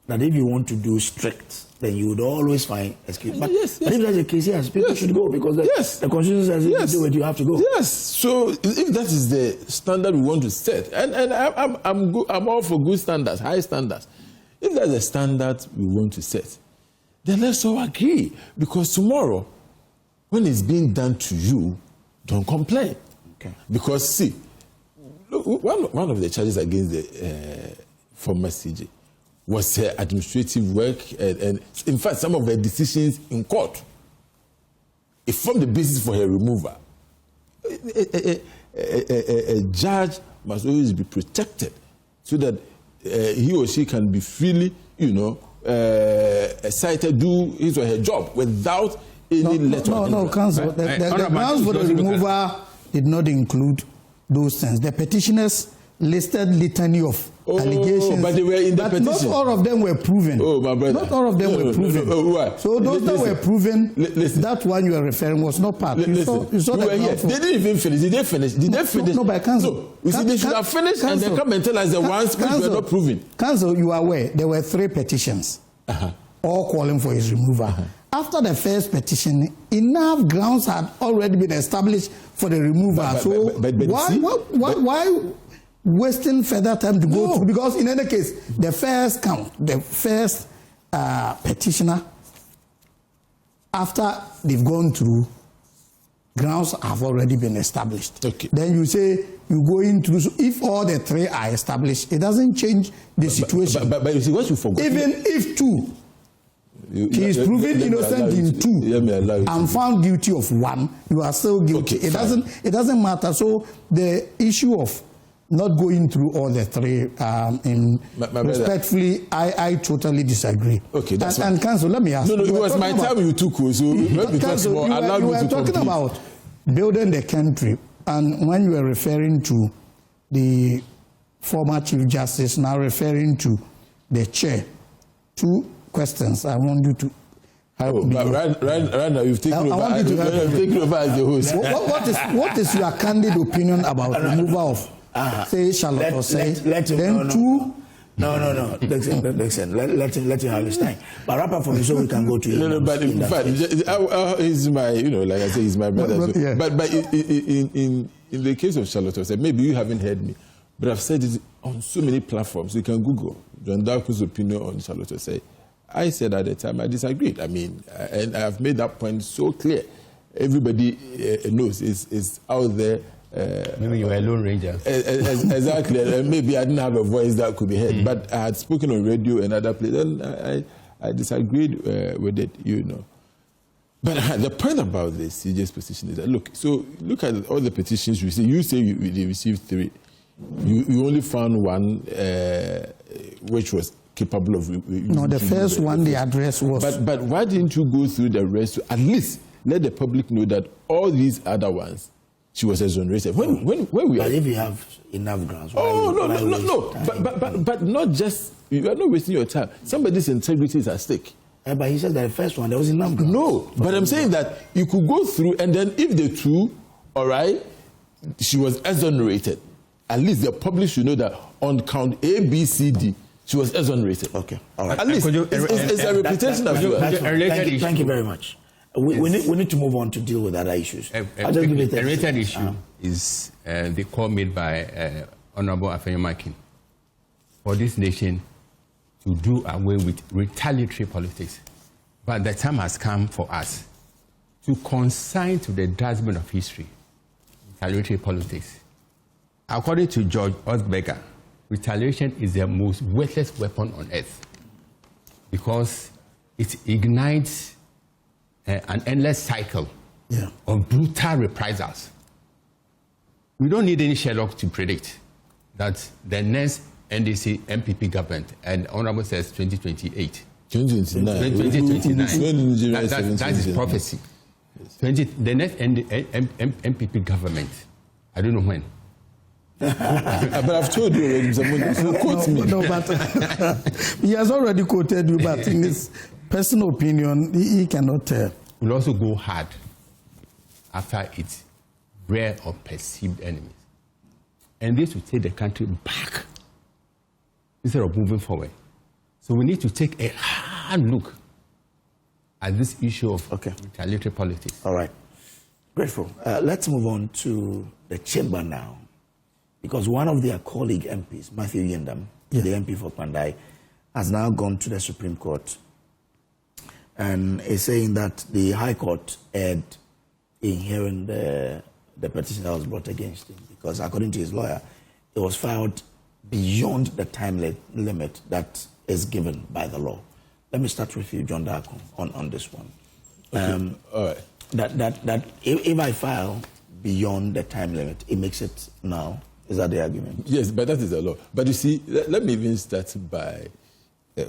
that if you want to do strict, then you would always find excuse. But, yes. But if that's the case, yes, people should go, because the Constitution says if you do it, you have to go. Yes. So if that is the standard we want to set, and I'm all for good standards, high standards. If that's the standard we want to set, then let's all agree. Because tomorrow, when it's being done to you, don't complain. Okay. Because see, look, one of the charges against the former CJ was her administrative work, and in fact, some of her decisions in court, it formed the basis for her removal. A judge must always be protected so that he or she can be freely, cited, do his or her job without any letter. No, counsel. The grounds for the removal did not include those things. The petitioners listed litany of allegations, but they were in the petition. Not all of them were proven. Oh, my brother. Not all of them were proven. Why? So those that were proven, that one you are referring was not part. You saw they didn't even finish. Did they finish? Did they finish? No, by counsel. No. You see, they should have finished and then come and tell us the ones which were not proven. Counsel, you are aware there were 3 petitions, all calling for his removal. After the first petition, enough grounds had already been established for the removal. Why wasting further time to go through? Because in any case, the first petitioner, after they've gone through, grounds have already been established. Okay. Then you say you go into, so if all the 3 are established, it doesn't change the situation. But you see, what you forgot. Even if 2, he is proven innocent in 2 and found guilty of 1, you are still guilty. Okay, it doesn't matter. So the issue of not going through all the 3, respectfully, I totally disagree. Okay, that's and counsel, let me ask. No, it was my time you took, so counsel, you were talking about building the country, and when you were referring to the former Chief Justice, now referring to the chair, 2 questions I want you to help me. Right now, you've taken over as the host. What is your candid opinion about removal of, say, Charlotte Osei? Then 2. No. Listen, let him have his time. But wrap up for me so we can go to you. But in fact, he's my, like I say, he's my brother. But in the case of Charlotte Osei, maybe you haven't heard me, but I've said it on so many platforms. You can Google John Darko's opinion on Charlotte Osei. I said at the time I disagreed. I mean, and I've made that point so clear. Everybody knows it's out there. Maybe you were a lone ranger. Exactly. Maybe I didn't have a voice that could be heard. But I had spoken on radio and other places, and I disagreed with it, But the point about the CJ's position is that, look at all the petitions you see. You say they received 3. You only found 1 which was capable of... No, the first one, the address was... But why didn't you go through the rest to at least let the public know that all these other ones, she was exonerated? When we but if you have enough grounds... No. But not just... You are not wasting your time. Somebody's integrity is at stake. But he said that the first one, there was enough grounds. No, but I'm saying that you could go through, and then if the 2, all right, she was exonerated, at least the public should know that on count A, B, C, D, she was exonerated. Okay, all right. At least it's a reputation as well. Thank you very much. We need to move on to deal with other issues. A related issue is the call made by Honorable Afenyomakin for this nation to do away with retaliatory politics. But the time has come for us to consign to the dustbin of history retaliatory politics. According to George Osberger, retaliation is the most worthless weapon on earth because it ignites an endless cycle of brutal reprisals. We don't need any Sherlock to predict that the next NDC MPP government, and Honorable says 2028. 2029. That is prophecy. The next MPP government, I don't know when. But I've told you already, someone quote me. No, but he has already quoted you, but in his personal opinion, he cannot. Will also go hard after its rare or perceived enemies. And this will take the country back instead of moving forward. So we need to take a hard look at this issue of retaliatory politics. All right. Grateful. Let's move on to the chamber now. Because one of their colleague MPs, Matthew Yendam, the MP for Pandai, has now gone to the Supreme Court and is saying that the High Court erred in hearing the petition that was brought against him, because according to his lawyer, it was filed beyond the time limit that is given by the law. Let me start with you, John Darko, on this one. Okay. All right. That if I file beyond the time limit, it makes it now. Is that the argument? Yes, but that is the law. But you see, let me even start by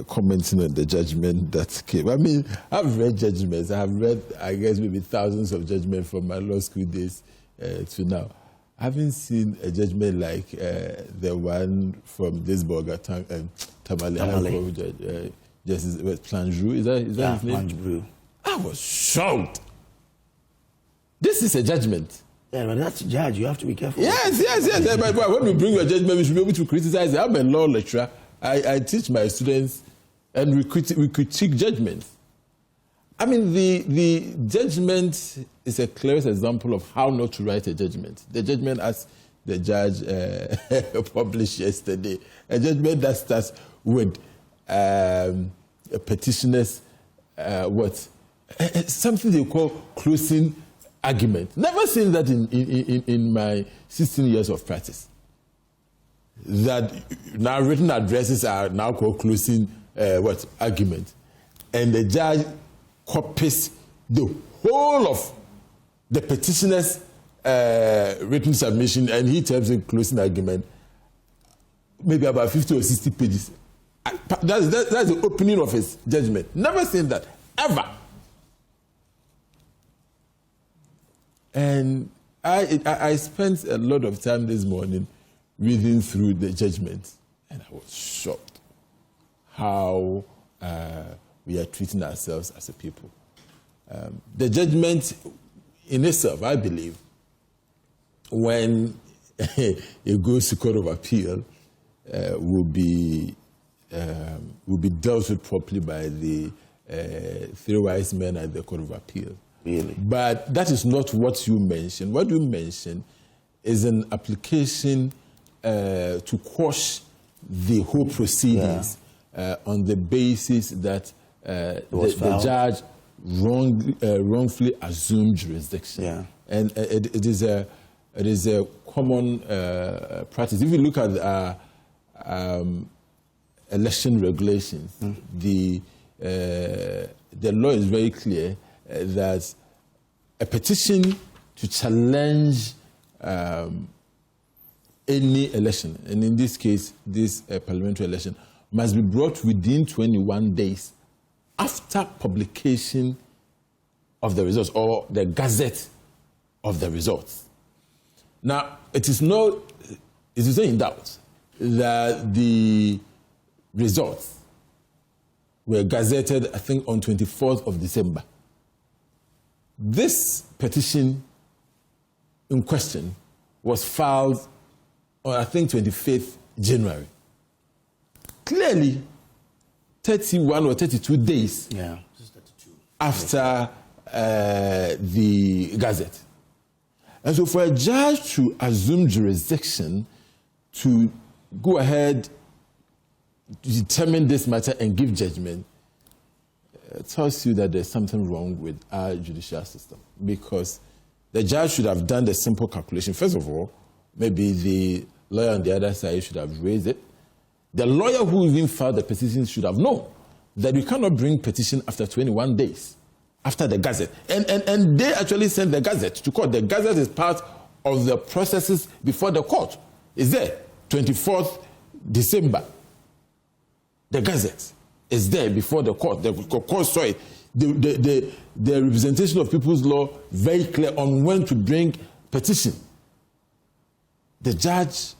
commenting on the judgment that came. I mean, I've read judgments. I have read, I guess, maybe thousands of judgments from my law school days to now. I haven't seen a judgment like the one from this Burger Tamale judge, Justice Planjou. Is that his name? Planjou. I was shocked. This is a judgment. Yeah, but that's a judge. You have to be careful. Yes. But when we bring a judgment, we should be able to criticize it. I'm a law lecturer. I teach my students, and we critique judgments. I mean, the judgment is a clearest example of how not to write a judgment. The judgment, as the judge published yesterday, a judgment that starts with a petitioner's something they call closing argument. Never seen that in my 16 years of practice. That now written addresses are now called closing argument, and the judge copies the whole of the petitioner's written submission, and he terms in closing argument, maybe about 50 or 60 pages. That's the opening of his judgment. Never seen that, ever. And I spent a lot of time this morning reading through the judgment, and I was shocked how we are treating ourselves as a people. The judgment in itself, I believe, when it goes to Court of Appeal, will be dealt with properly by the three wise men at the Court of Appeal. Really? But that is not what you mentioned. What you mentioned is an application to quash the whole proceedings on the basis that the judge wrongfully assumed jurisdiction. Yeah. And it is a common practice. If you look at election regulations, the law is very clear that a petition to challenge any election, and in this case, this parliamentary election, must be brought within 21 days after publication of the results or the Gazette of the results. Now, it is not in doubt that the results were gazetted, I think, on 24th of December. This petition in question was filed on, I think, 25th January. Clearly, 31 or 32 days after the Gazette. And so for a judge to assume jurisdiction to go ahead, determine this matter and give judgment, tells you that there's something wrong with our judicial system, because the judge should have done the simple calculation. First of all, maybe the lawyer on the other side should have raised it. The lawyer who even filed the petition should have known that you cannot bring petition after 21 days after the Gazette. And they actually sent the Gazette to court. The Gazette is part of the processes before the court. It's there, 24th December. The Gazette is there before the court. The court saw it. The representation of people's law very clear on when to bring petition. The judge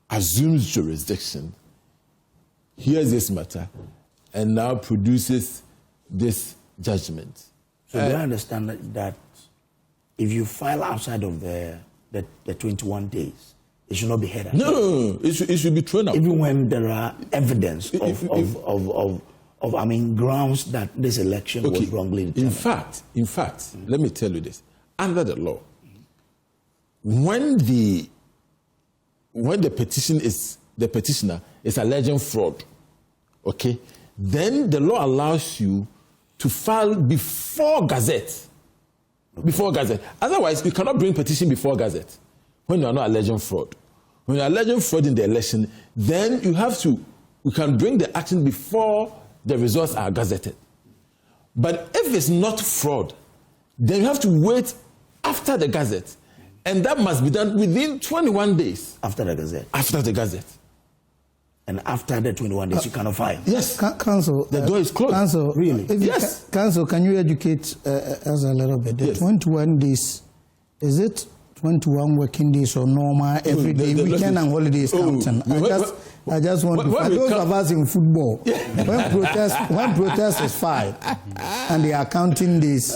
assumes jurisdiction, hears this matter, and now produces this judgment. So do I understand that if you file outside of the 21 days, it should not be heard? No. It should be thrown out. Even when there are evidence of grounds that this election was wrongly determined. In fact, let me tell you this. Under the law, when the petitioner is alleging fraud, then the law allows you to file before Gazette. Before Gazette. Otherwise, you cannot bring petition before Gazette when you are not alleging fraud. When you are alleging fraud in the election, then you can bring the action before the results are gazetted. But if it's not fraud, then you have to wait after the Gazette. And that must be done within 21 days. After the Gazette? After the Gazette. And after the 21 days, you cannot file? Yes. Council, the door is closed. Council, really? Yes. Council, can you educate us a little bit? The yes. 21 days, is it 21 working days or normal every day, weekend and holidays counting? I just want to, for those of us in football, when protest is 5 and they are counting days,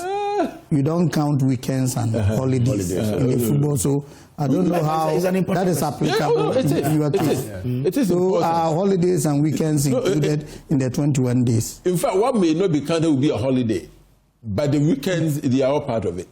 you don't count weekends and holidays in the football. So I don't know how that is applicable in your case. It is so important. are holidays and weekends included in the 21 days? In fact, what may not be counted will be a holiday, but the weekends, they are all part of it.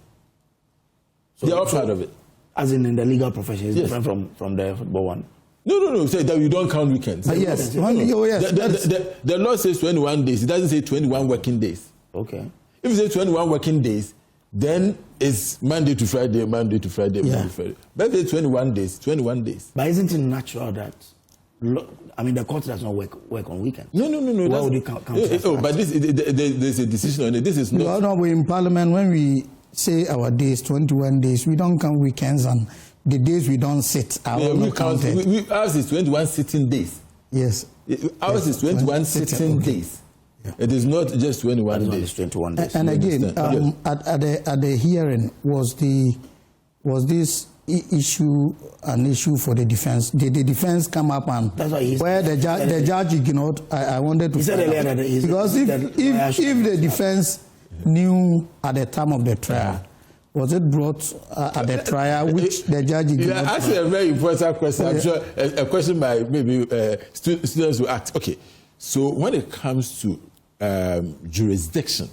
They are all part of it. As in the legal profession, is different from the football one? No. Say that you don't count weekends. Yes. The law says 21 days. It doesn't say 21 working days. Okay. If it says 21 working days, then it's Monday to Friday, Monday to Friday, Monday to Friday. But if it's 21 days, 21 days. But isn't it natural that, the court does not work on weekends? No. Why would you count but there's a decision on it. This is not... No, in Parliament, when we say our days, 21 days, we don't count weekends and the days we don't sit are all counted. Ours is 21 sitting days. Yes. Ours is 21 sitting days. Yeah. It is not just 21 days. 21 days. And again, at the hearing, was this issue an issue for the defense? Did the defense come up and where the judge ignored? I wanted to. He said earlier that because if the defense knew at the time of the trial, was it brought at the trial which the judge ignored? You are asking a very important question. I'm sure a question by maybe students will ask. Okay, so when it comes to jurisdiction,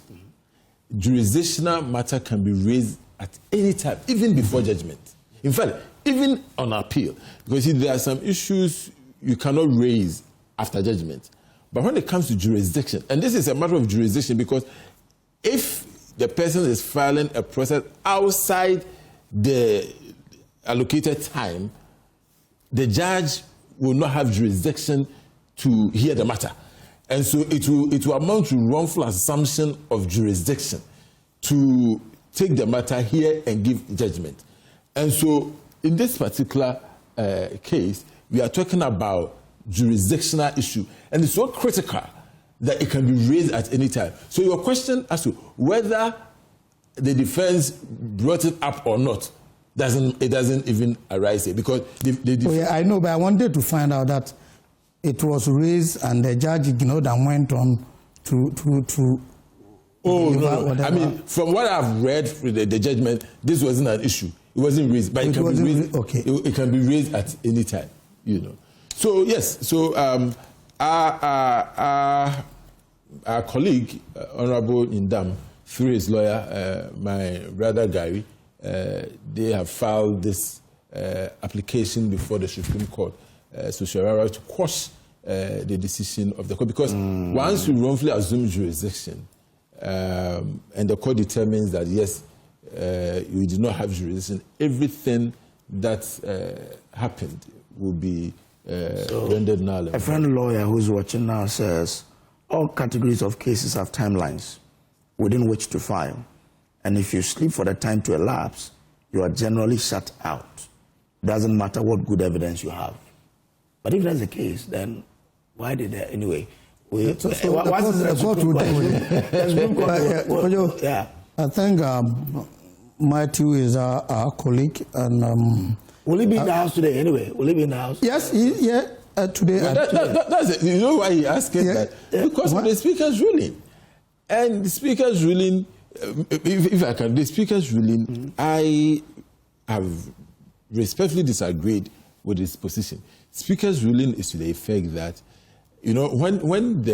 jurisdictional matter can be raised at any time, even before judgment. In fact, even on appeal, because there are some issues you cannot raise after judgment. But when it comes to jurisdiction, and this is a matter of jurisdiction because if the person is filing a process outside the allocated time, the judge will not have jurisdiction to hear the matter. And so it will amount to wrongful assumption of jurisdiction to take the matter here and give judgment. And so in this particular case, we are talking about jurisdictional issue. And it's so critical that it can be raised at any time. So your question as to whether the defense brought it up or not, it doesn't even arise here. Because I know, but I wanted to find out that it was raised and the judge ignored and went on to no. I mean, from what I've read with the judgment, this wasn't an issue. It wasn't raised, but it can be raised. Okay. It can be raised at any time, So yes, so our colleague, Honorable Indam, through his lawyer, my brother Gary, they have filed this application before the Supreme Court, to quash the decision of the court. Because once you wrongfully assume jurisdiction, and the court determines that, yes, you did not have jurisdiction, everything that happened will be rendered null. A friend lawyer who's watching now says, all categories of cases have timelines within which to file. And if you sleep for the time to elapse, you are generally shut out. Doesn't matter what good evidence you have. But if that's the case, then why did they, anyway? I think Matthew is our colleague. And will he be in the house today anyway? Will he be in the house? Yes, today. That's it. You know why he asked that? Because of the Speaker's ruling. And the Speaker's ruling, if I can, the Speaker's ruling, I have respectfully disagreed with his position. Speaker's ruling is to the effect that, when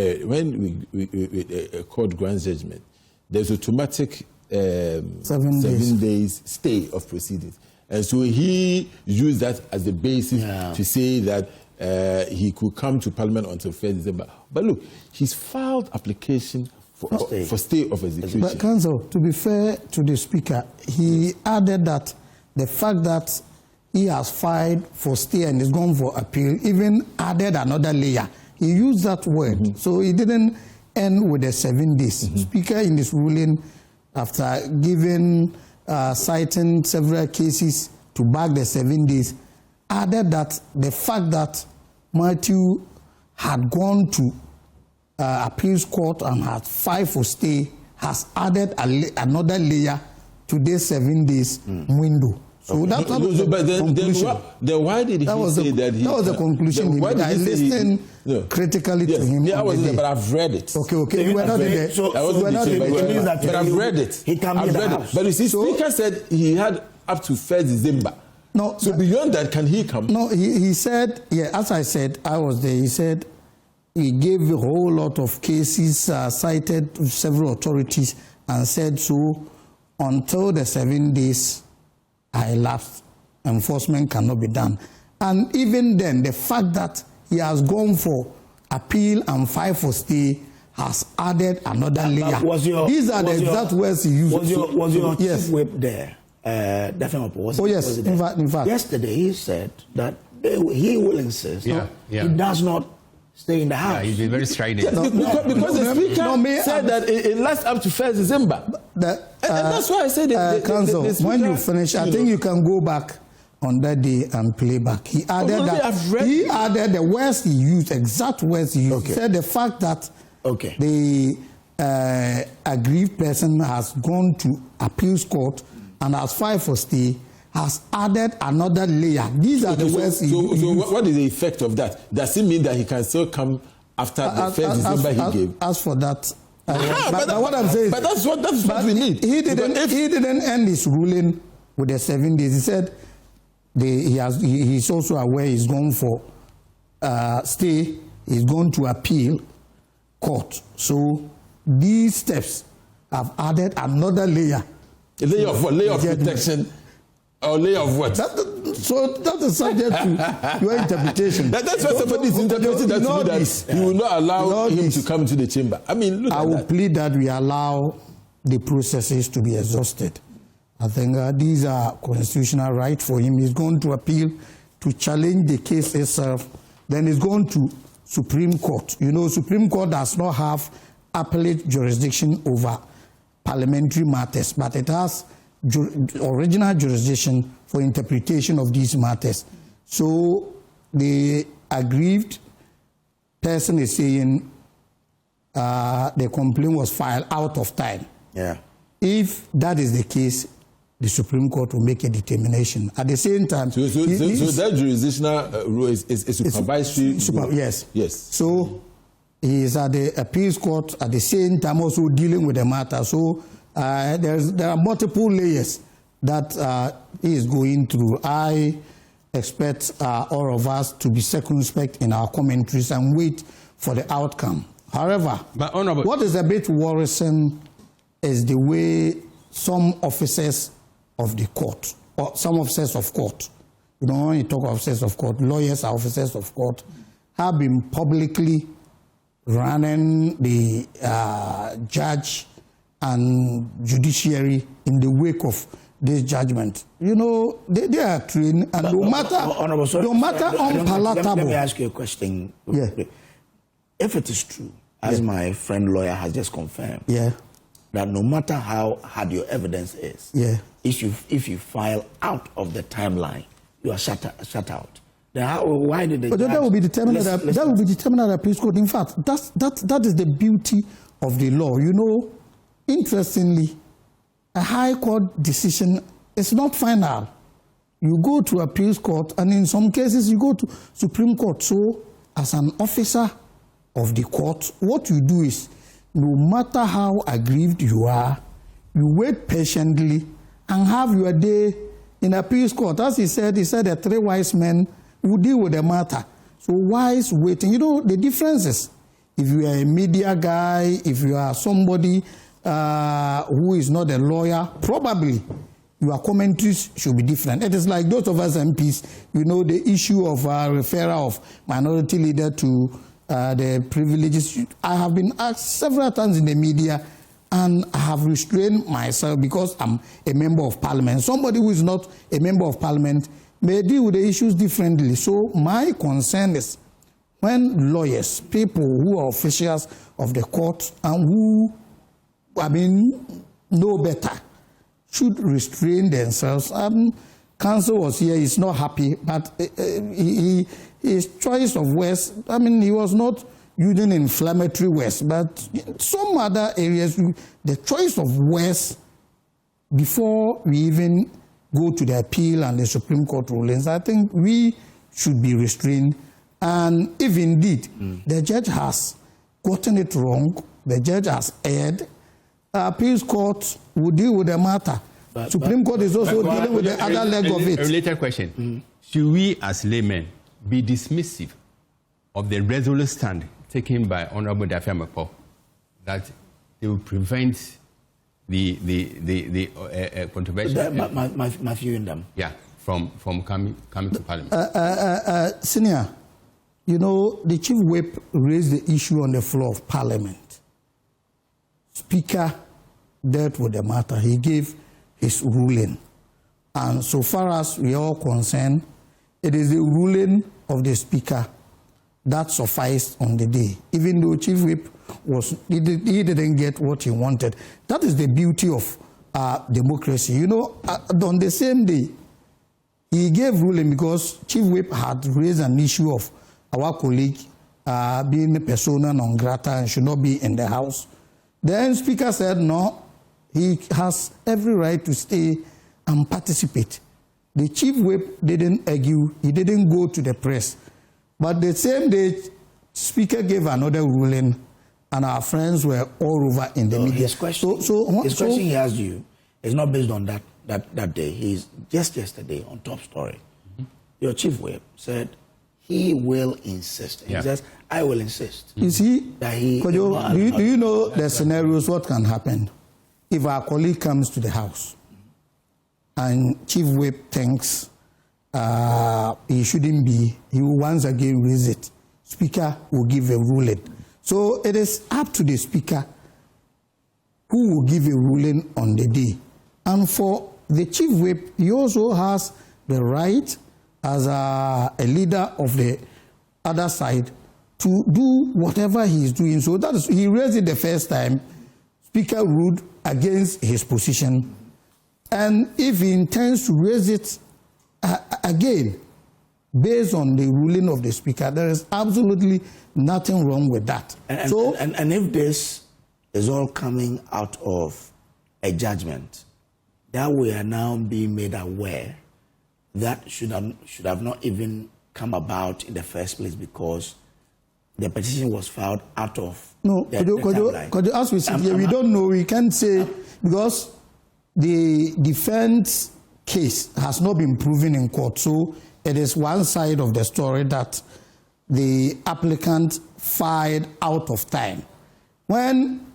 a court grants judgment, there's automatic 7 days stay of proceedings. And so he used that as the basis to say that he could come to Parliament until 1st December. But look, he's filed application for stay of execution. But Counsel, to be fair to the Speaker, he added that the fact that he has filed for stay and is gone for appeal even added another layer. He used that word, so he didn't end with the 7 days. Speaker, in his ruling, after giving, citing several cases to back the 7 days, added that the fact that Matthew had gone to appeals court and had filed for stay has added another layer to this 7 days window. So that was the conclusion. Then why did he say that? That was the conclusion. I listened critically to him. Yeah, I was there, but I've read it. Okay. You were not there. But I've read it. I've read it. But you see, Speaker said he had up to 1st December. No. So beyond that, can he come? No, he said, as I said, I was there. He said he gave a whole lot of cases, cited several authorities, and said so until the 7 days are elapsed, enforcement cannot be done. And even then, the fact that he has gone for appeal and filed for stay has added another layer. These are the exact words he used. Was your chief whip there? Definitely. Oh yes, in fact. Yesterday he said that he will insist he does not stay in the house. Yeah, he's been very strident. Because the Speaker said that it lasts up to 1st December. And that's why I said Counsel, when you finish, I think you can go back on that day and play back. He added he added the words he used, exact words he used. He said the fact that the aggrieved person has gone to appeals court and has filed for stay has added another layer. These are the words he used. So what is the effect of that? Does it mean that he can still come after the 1st December he gave? As for that, but what I'm saying, but that's what we need. He didn't end his ruling with the 7 days. He said he's also aware he's going for stay. He's going to appeal court. So these steps have added another layer. A layer of what? Layer of protection. Or layer of what? So that is subject to your interpretation. That's why somebody is interpreting that to me that you will not allow him to come to the chamber. I mean, look at that. I will plead that we allow the processes to be exhausted. I think these are constitutional rights for him. He's going to appeal to challenge the case itself. Then he's going to Supreme Court. You know, Supreme Court does not have appellate jurisdiction over parliamentary matters, but it has original jurisdiction for interpretation of these matters. So the aggrieved person is saying the complaint was filed out of time. Yeah. If that is the case, the Supreme Court will make a determination. At the same time... So that jurisdictional rule is supervisory? Yes. Yes. So he is at the appeals court at the same time also dealing with the matter. So there are multiple layers that he is going through. I expect all of us to be circumspect in our commentaries and wait for the outcome. However, what is a bit worrisome is the way some officers of the court, or some officers of court, you know, when you talk of officers of court, lawyers are officers of court, have been publicly running the judge and judiciary in the wake of this judgment. You know, they are trained, and no matter unpalatable. Let me ask you a question. Yeah. If it is true, as my friend lawyer has just confirmed, that no matter how hard your evidence is, if you file out of the timeline, you are shut out. Then why did they? But that will be determined. That will be determined at the appeals court. In fact, that is the beauty of the law. You know, interestingly, a high court decision is not final. You go to appeals court, and in some cases you go to Supreme Court. So, as an officer of the court, what you do is, no matter how aggrieved you are, you wait patiently and have your day in appeals court. As he said the three wise men will deal with the matter. So wise waiting. You know, the difference is, if you are a media guy, if you are somebody who is not a lawyer, probably your commentaries should be different. It is like those of us MPs, you know, the issue of referral of minority leader to the privileges. I have been asked several times in the media, and I have restrained myself because I'm a member of parliament. Somebody who is not a member of parliament may deal with the issues differently. So my concern is when lawyers, people who are officials of the court and who, know better, should restrain themselves. Counsel was here, he's not happy, but his choice of words, he was not using inflammatory words, but some other areas, the choice of words before we even go to the appeal and the Supreme Court rulings, I think we should be restrained. And if indeed the judge has gotten it wrong, the judge has erred, appeals court will deal with the matter. Supreme Court is also dealing with the other leg of it. A related question. Should we as laymen be dismissive of the resolute stand taken by Honorable Daffy Amakpo that they will prevent the controversial... My view in them. Yeah, from coming to Parliament. Senior, the Chief Whip raised the issue on the floor of Parliament. Speaker dealt with the matter. He gave his ruling. And so far as we are all concerned, it is the ruling of the Speaker that sufficed on the day. Even though Chief Whip he didn't get what he wanted. That is the beauty of democracy. On the same day, he gave ruling because Chief Whip had raised an issue of our colleague being a persona non grata and should not be in the House. Then Speaker said no, he has every right to stay and participate. The Chief Whip didn't argue, he didn't go to the press. But the same day, Speaker gave another ruling, and our friends were all over in the media. His question, he asked you is not based on that day. He's just yesterday on Top Story. Your Chief Whip said he will insist. He says, I will insist. You see, do you know the scenarios, what can happen? If our colleague comes to the House and Chief Whip thinks he shouldn't be, he will once again raise it. Speaker will give a ruling. So it is up to the Speaker who will give a ruling on the day. And for the Chief Whip, he also has the right as a leader of the other side to do whatever he is doing. So that is, he raised it the first time. Speaker ruled against his position. And if he intends to raise it again, based on the ruling of the Speaker, there is absolutely nothing wrong with that. And if this is all coming out of a judgment, that we are now being made aware that should have not even come about in the first place because the petition was filed out of as we sit here, we don't know, we can't say, because the defense case has not been proven in court. So it is one side of the story that the applicant filed out of time. When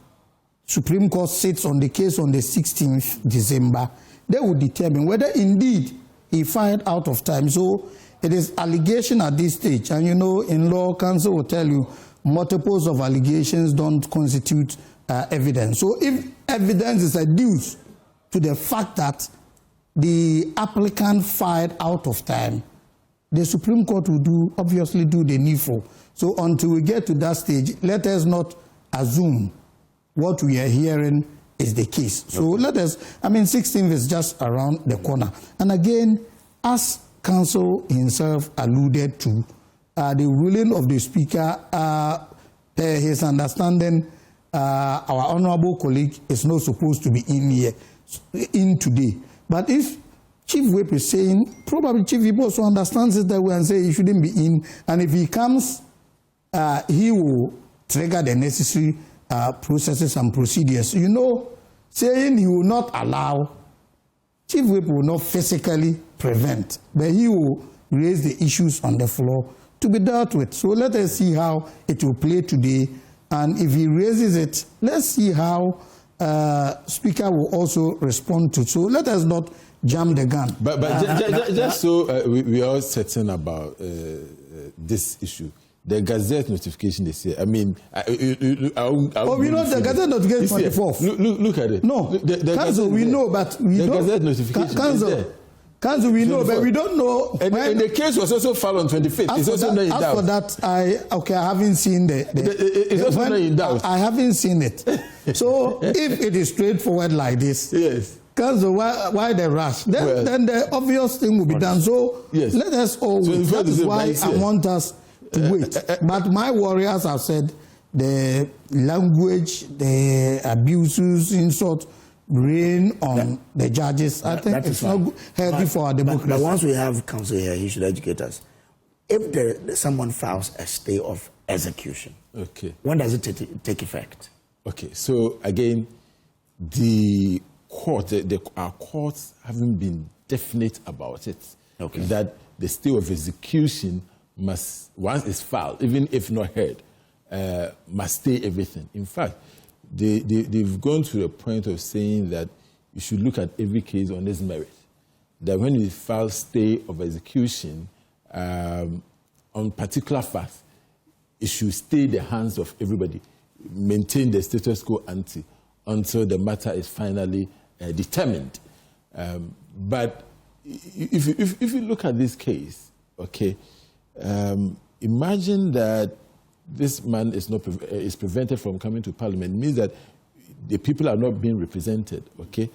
Supreme Court sits on the case on the 16th December, they will determine whether indeed he filed out of time. So it is allegation at this stage. And in law, counsel will tell you multiples of allegations don't constitute evidence. So if evidence is adduced to the fact that the applicant filed out of time, the Supreme Court will obviously do the needful. So until we get to that stage, let us not assume what we are hearing is the case. So let us, 16th is just around the corner. And again, as counsel himself alluded to, the ruling of the Speaker, per his understanding, our honorable colleague is not supposed to be in today. But if Chief Whip is saying, probably Chief Whip also understands it that way and say he shouldn't be in. And if he comes, he will trigger the necessary processes and procedures. Saying he will not allow, Chief Whip will not physically prevent, but he will raise the issues on the floor to be dealt with. So let us see how it will play today. And if he raises it, let's see how Speaker will also respond to. So let us not jam the gun. But just so we are certain about this issue, the Gazette notification is here. I mean, we know the Gazette notification 24th. Look at it. No, the Council, we know, but we don't. The Gazette notification Council, we know, but we don't know. And the case was also filed on 25th. It's also not in doubt. As for that, I haven't seen it's also not in doubt. I haven't seen it. So if it is straightforward like this, yes. Council, why the rush? Then the obvious thing will be done. So yes. let us all wait. That is why I want us to wait. But my warriors have said the language, the abuses, insults, rain on the judges. I think it's not healthy for our democracy. But once we have counsel here, he should educate us. If someone files a stay of execution, okay, when does it take effect? Okay, so again, the court, our courts haven't been definite about it. Okay. That the stay of execution must, once it's filed, even if not heard, must stay everything. In fact, they've gone to the point of saying that you should look at every case on its merit. That when you file stay of execution on particular facts, it should stay in the hands of everybody, maintain the status quo ante until the matter is finally determined. But if you look at this case, okay, imagine that this man is prevented from coming to Parliament. It means that the people are not being represented, okay?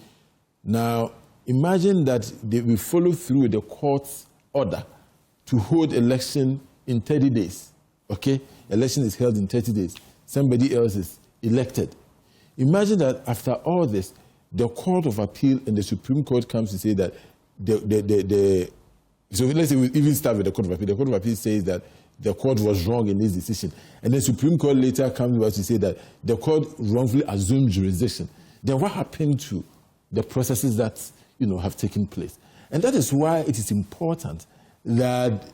Now, imagine that they will follow through the court's order to hold election in 30 days, okay? Election is held in 30 days. Somebody else is elected. Imagine that after all this, the Court of Appeal and the Supreme Court comes to say that so let's say we even start with the Court of Appeal. The Court of Appeal says that the court was wrong in this decision. And the Supreme Court later comes to say that the court wrongfully assumed jurisdiction. Then what happened to the processes that have taken place? And that is why it is important that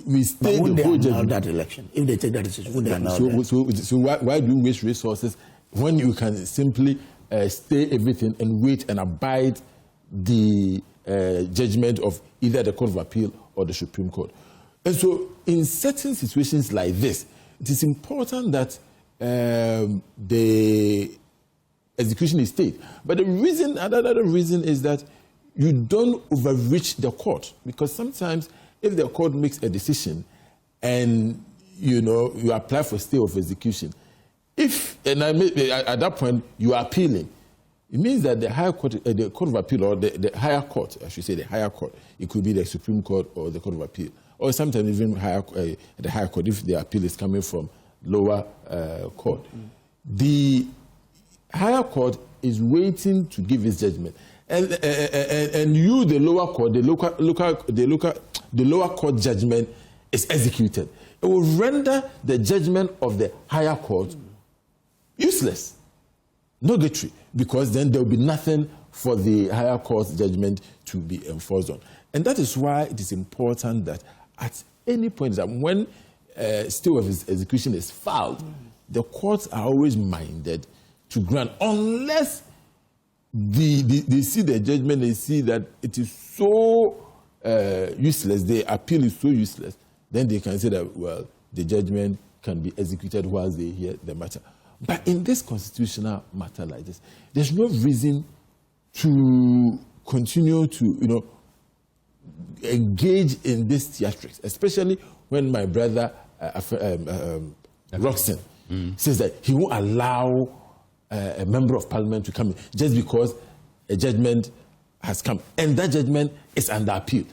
we stay the whole judgment. That election, if they take that decision, would they annul that? So why do we waste resources when you can simply stay everything and wait and abide the judgment of either the Court of Appeal or the Supreme Court? And so in certain situations like this, it is important that the execution is stayed. But another reason is that you don't overreach the court, because sometimes if the court makes a decision and you apply for stay of execution, at that point you are appealing, it means that the higher court, the Court of Appeal, or the higher court, I should say the higher court, it could be the Supreme Court or the Court of Appeal, or sometimes even the higher court if the appeal is coming from lower court. The higher court is waiting to give its judgment, and you, the lower court, the lower court judgment is executed. It will render the judgment of the higher court useless, nugatory, because then there will be nothing for the higher court's judgment to be enforced on. And that is why it is important that at any point that when stay of execution is filed, the courts are always minded to grant, unless they see the judgment, they see that it is so useless, the appeal is so useless, then they can say that, well, the judgment can be executed whilst they hear the matter. But in this constitutional matter like this, there's no reason to continue to, engage in this theatrics, especially when my brother, Roxton, says that he won't allow a member of parliament to come in just because a judgment has come. And that judgment is under appeal.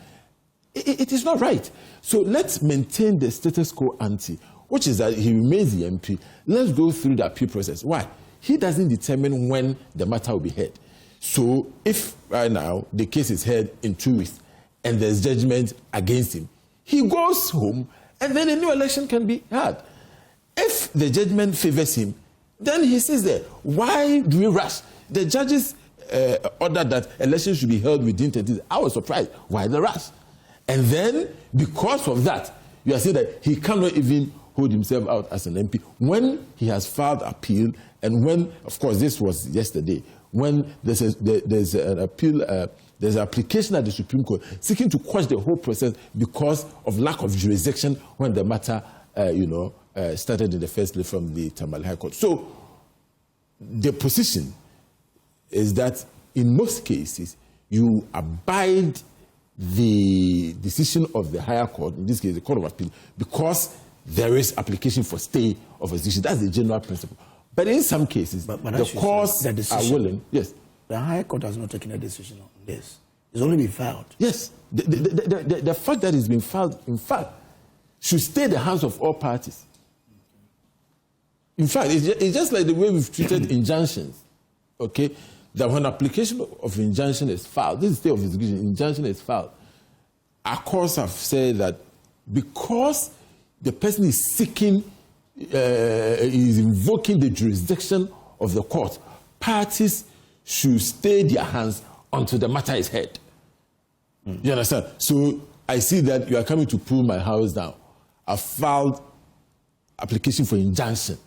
It is not right. So let's maintain the status quo ante, which is that he remains the MP. Let's go through the appeal process. Why? He doesn't determine when the matter will be heard. So if right now the case is heard in 2 weeks and there's judgment against him, he goes home and then a new election can be had. If the judgment favors him, then he sits there. Why do we rush? The judges ordered that elections should be held within 30 days. I was surprised. Why the rush? And then, because of that, you are saying that he cannot even hold himself out as an MP when he has filed appeal, and when, of course, this was yesterday, when there's an appeal, there's an application at the Supreme Court seeking to quash the whole process because of lack of jurisdiction when the matter, started in the first place from the Tamale High Court. So the position is that in most cases, you abide the decision of the higher court, in this case the Court of Appeal, because there is application for stay of execution. That's the general principle. But in some cases, the courts are willing. Yes. The higher court has not taken a decision on this. It's only been filed. Yes. The fact that it's been filed, in fact, should stay in the hands of all parties. In fact, it's just like the way we've treated injunctions. Okay? That when application of injunction is filed, this is stay of execution, injunction is filed, our courts have said that because the person is seeking, is invoking the jurisdiction of the court, parties should stay their hands until the matter is heard. You understand? So I see that you are coming to pull my house down. I filed application for injunction.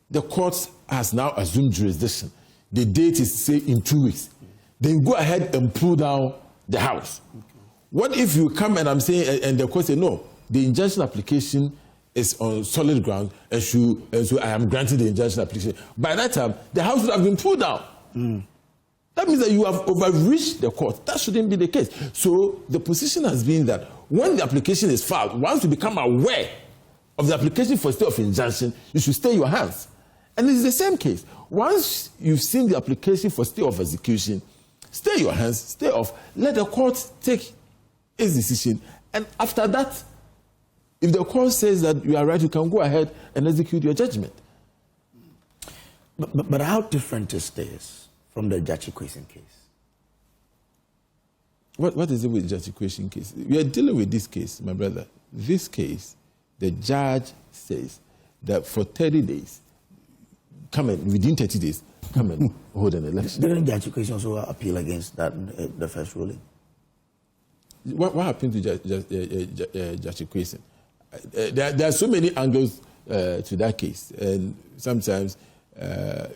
The court has now assumed jurisdiction. The date is, say, in 2 weeks. Then you go ahead and pull down the house. Okay. What if you come and I'm saying, and the court say, no, the injunction application is on solid ground, and so I am granting the injunction application. By that time, the house would have been pulled down. That means that you have overreached the court. That shouldn't be the case. So the position has been that when the application is filed, once you become aware of the application for stay of injunction, you should stay your hands. And it's the same case. Once you've seen the application for stay of execution, stay your hands, stay off, let the court take its decision. And after that, if the court says that you are right, you can go ahead and execute your judgment. But how different is this from the Jachikwesen case? What is it with the Jachikwesen case? We are dealing with this case, my brother. This case, the judge says that for 30 days, within 30 days, come and hold an election. Didn't the Jachikwesen also appeal against that, the first ruling? What happened to Jachikwesen? There are so many angles to that case, and sometimes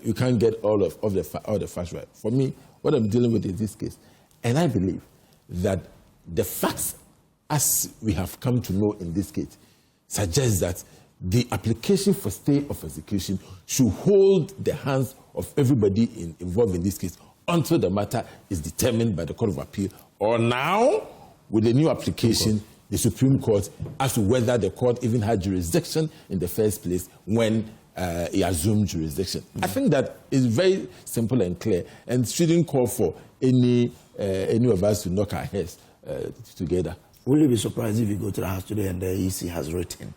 you can't get all the facts right. For me, what I'm dealing with is this case, and I believe that the facts, as we have come to know in this case, suggest that the application for stay of execution should hold the hands of everybody involved in this case until the matter is determined by the Court of Appeal, or now, with the new application, the Supreme Court, as to whether the court even had jurisdiction in the first place when he assumed jurisdiction. I think that is very simple and clear, and shouldn't call for any of us to knock our heads together. Will you be surprised if you go to the House today and the EC has written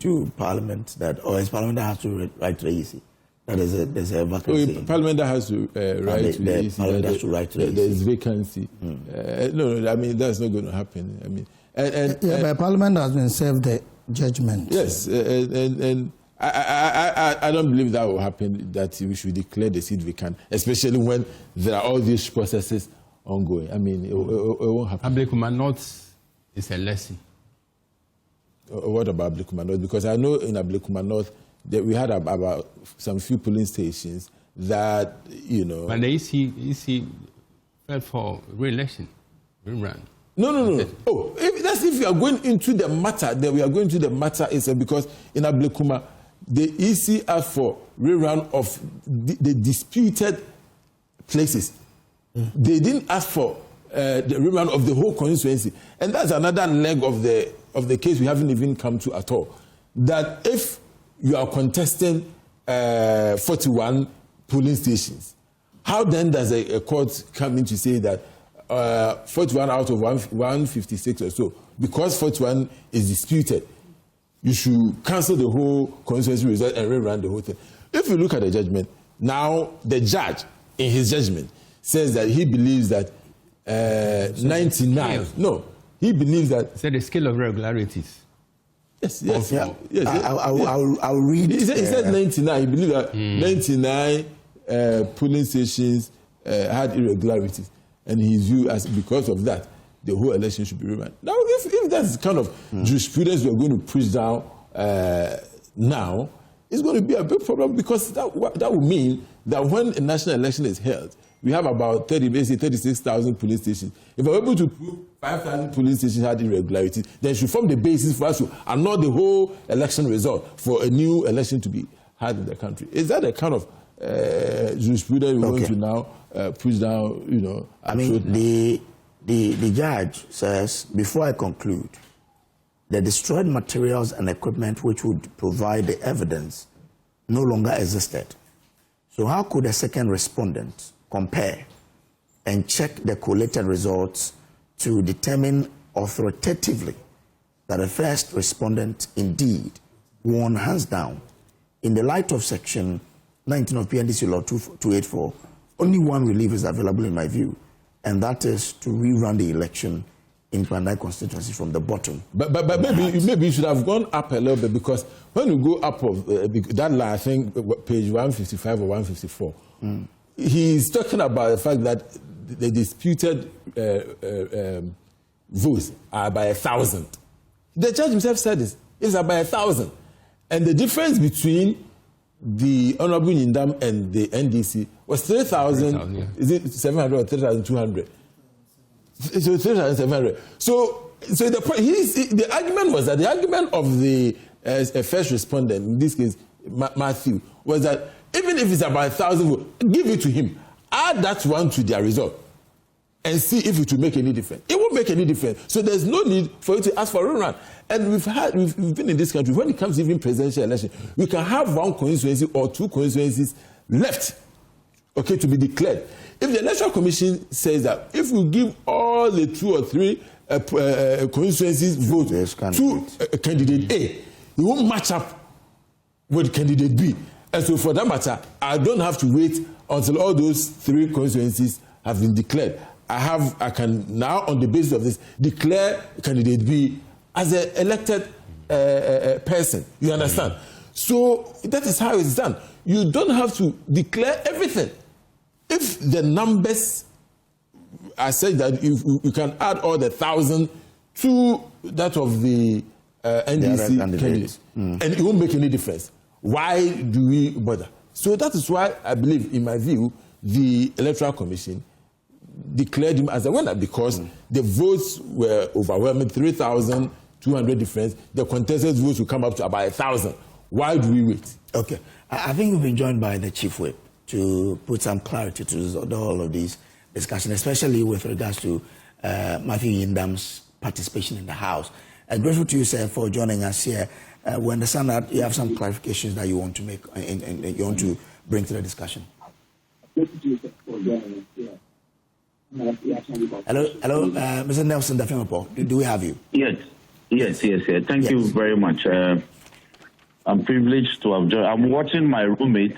to Parliament that, or is Parliament that has to write to the EC that there's a vacancy? Parliament that has to write to the EC. Parliament has to write to the EC. There's vacancy. No, I mean, that's not going to happen. I mean, but Parliament has been served the judgment. Yes, and I don't believe that will happen, that we should declare the seat vacant, especially when there are all these processes ongoing. I mean, it won't happen. Ablekuma North is a lesson. What about Ablekuma North? Because I know in Ablekuma North that we had about some few polling stations that, you know... But the EC fell for re-election, rerun. No. Oh, if you are going into the matter, then we are going to the matter is because in Ablekuma, the EC asked for rerun of the disputed places. They didn't ask for the rerun of the whole constituency. And that's another leg of the case we haven't even come to at all. That if you are contesting 41 polling stations, how then does a court come in to say that 41 out of 156 or so, because 41 is disputed, you should cancel the whole constituency result and rerun the whole thing? If you look at the judgment, now the judge, in his judgment, says that he believes that 99... No, he believes that... He said the scale of irregularities. Yes. I'll read... He said 99. He believed that 99 polling stations had irregularities. And his view as because of that, the whole election should be rerun. Now, if that's kind of jurisprudence we're going to push down now, it's going to be a big problem, because that will mean that when a national election is held, we have about 36,000 police stations. If we're able to prove 5,000 police stations had irregularities, then it should form the basis for us to annul the whole election result for a new election to be had in the country. Is that the kind of jurisprudence we want to now push down, you know? I mean, the judge says, before I conclude, the destroyed materials and equipment which would provide the evidence no longer existed. So how could a second respondent compare and check the collated results to determine authoritatively that the first respondent indeed won hands down? In the light of Section 19 of PNDC Law 284, only one relief is available in my view, and that is to rerun the election in Pandai constituency from the bottom. But maybe you should have gone up a little bit, because when you go up of that line, I think page 155 or 154, he's talking about the fact that the disputed votes are by 1,000. The judge himself said this. It's by 1,000. And the difference between the Honorable Nindam and the NDC was 3,000, yeah. Is it 700 or 3,200? So 3,700. So the argument was that the argument of the first respondent, in this case Matthew, was that even if it's about 1,000 votes, give it to him. Add that one to their result and see if it will make any difference. It won't make any difference. So there's no need for you to ask for a rerun. And we've been in this country, when it comes to even presidential election, we can have one constituency or two constituencies left, okay, to be declared. If the Electoral Commission says that if we give all the 2 or 3 constituencies vote to candidate A, it won't match up with candidate B. And so for that matter, I don't have to wait until all those 3 constituencies have been declared. I can now, on the basis of this, declare candidate B as an elected person. You understand? So that is how it's done. You don't have to declare everything. If the numbers are said that you can add all the 1,000 to that of the NDC candidates, and it won't make any difference, why do we bother? So that is why I believe, in my view, the Electoral Commission declared him as a winner, because the votes were overwhelming, 3,200 difference. The contested votes will come up to about 1,000. Why do we wait? Okay. I think we've been joined by the Chief Whip to put some clarity to all of these discussions, especially with regards to Matthew Yindam's participation in the House. Grateful to you, sir, for joining us here. We understand that you have some clarifications that you want to make and you want to bring to the discussion. Hello, Mr. Nelson Dafemopo, do we have you? Yes. Thank you very much. I'm privileged to have joined. I'm watching my roommate.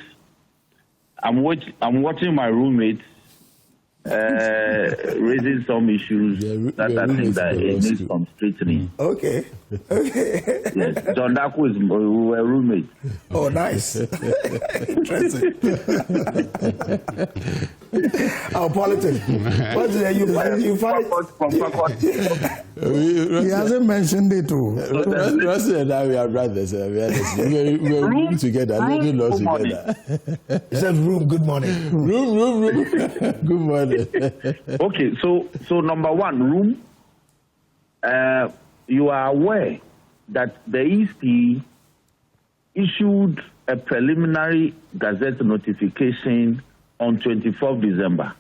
I'm watching my roommate raising some issues that I think that it needs some straightening. Okay. Yes, John Darko is a roommate. Oh, nice. Interesting. Our politics. What did you find? He hasn't mentioned it too. Russell and I, we are brothers. We're room together, living laws together. He said, "Room, good morning." Room. Good morning. Okay, so number one, room. You are aware that the EC issued a preliminary Gazette notification on 24th December.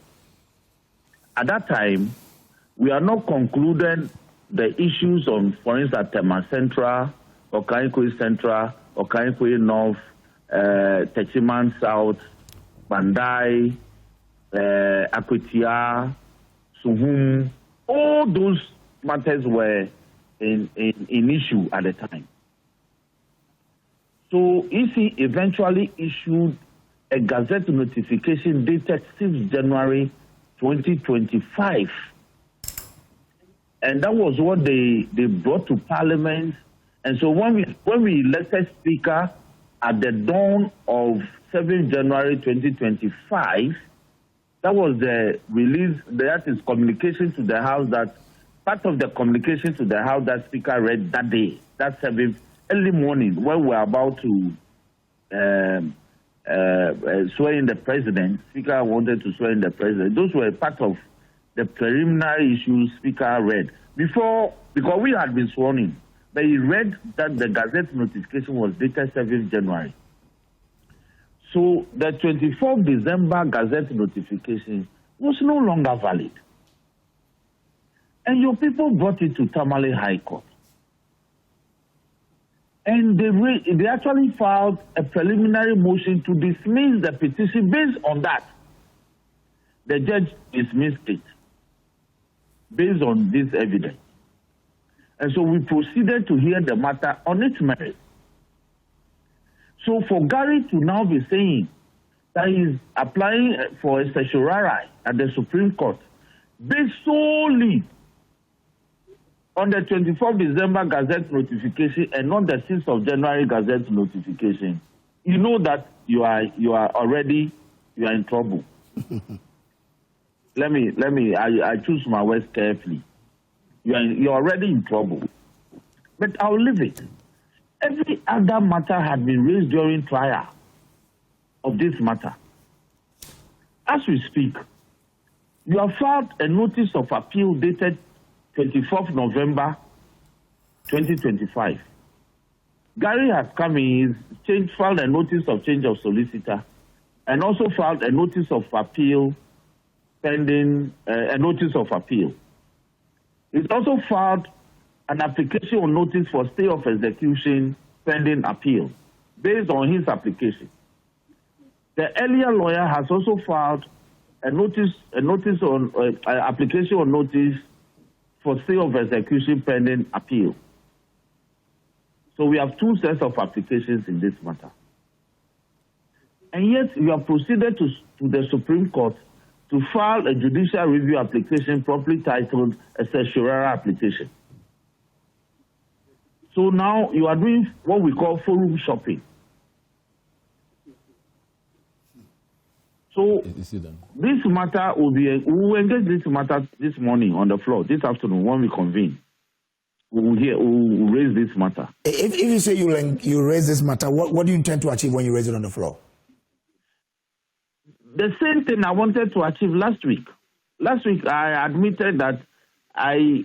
At that time, we are not concluded the issues on, for instance, Tema Central, Okaikwe Central, Okaikwe North, Techiman South, Bandai, Akwetia, Suhum. All those matters were in issue at the time. So EC eventually issued a Gazette notification dated 6 January 2025. And that was what they brought to Parliament. And so when we elected Speaker at the dawn of 7 January 2025, that was the release, that is communication to the House, that part of the communication to the House that Speaker read that day, that 7th, early morning, when we were about to swearing the president. Speaker wanted to swear in the president. Those were part of the preliminary issues Speaker read before, because we had been sworn in. But he read that the Gazette notification was dated 7th January. So the 24th December Gazette notification was no longer valid. And your people brought it to Tamale High Court. And they actually filed a preliminary motion to dismiss the petition based on that. The judge dismissed it based on this evidence. And so we proceeded to hear the matter on its merit. So for Gary to now be saying that he's applying for a certiorari at the Supreme Court based solely on the 24th December Gazette notification and not the 6th of January Gazette notification, you know that you are in trouble. I choose my words carefully. You're already in trouble. But I'll leave it. Every other matter had been raised during trial of this matter. As we speak, you have filed a notice of appeal dated 24th November 2025. Gary has come in, filed a notice of change of solicitor, and also filed a notice of appeal pending a notice of appeal. He's also filed an application or notice for stay of execution pending appeal based on his application. The earlier lawyer has also filed a application or notice for stay of execution pending appeal. So we have two sets of applications in this matter. And yet you have proceeded to the Supreme Court to file a judicial review application properly titled a certiorari application. So now you are doing what we call forum shopping. So this matter we will engage this matter this morning on the floor, this afternoon when we convene. We'll raise this matter. If you say you raise this matter, what do you intend to achieve when you raise it on the floor? The same thing I wanted to achieve last week. Last week I admitted that I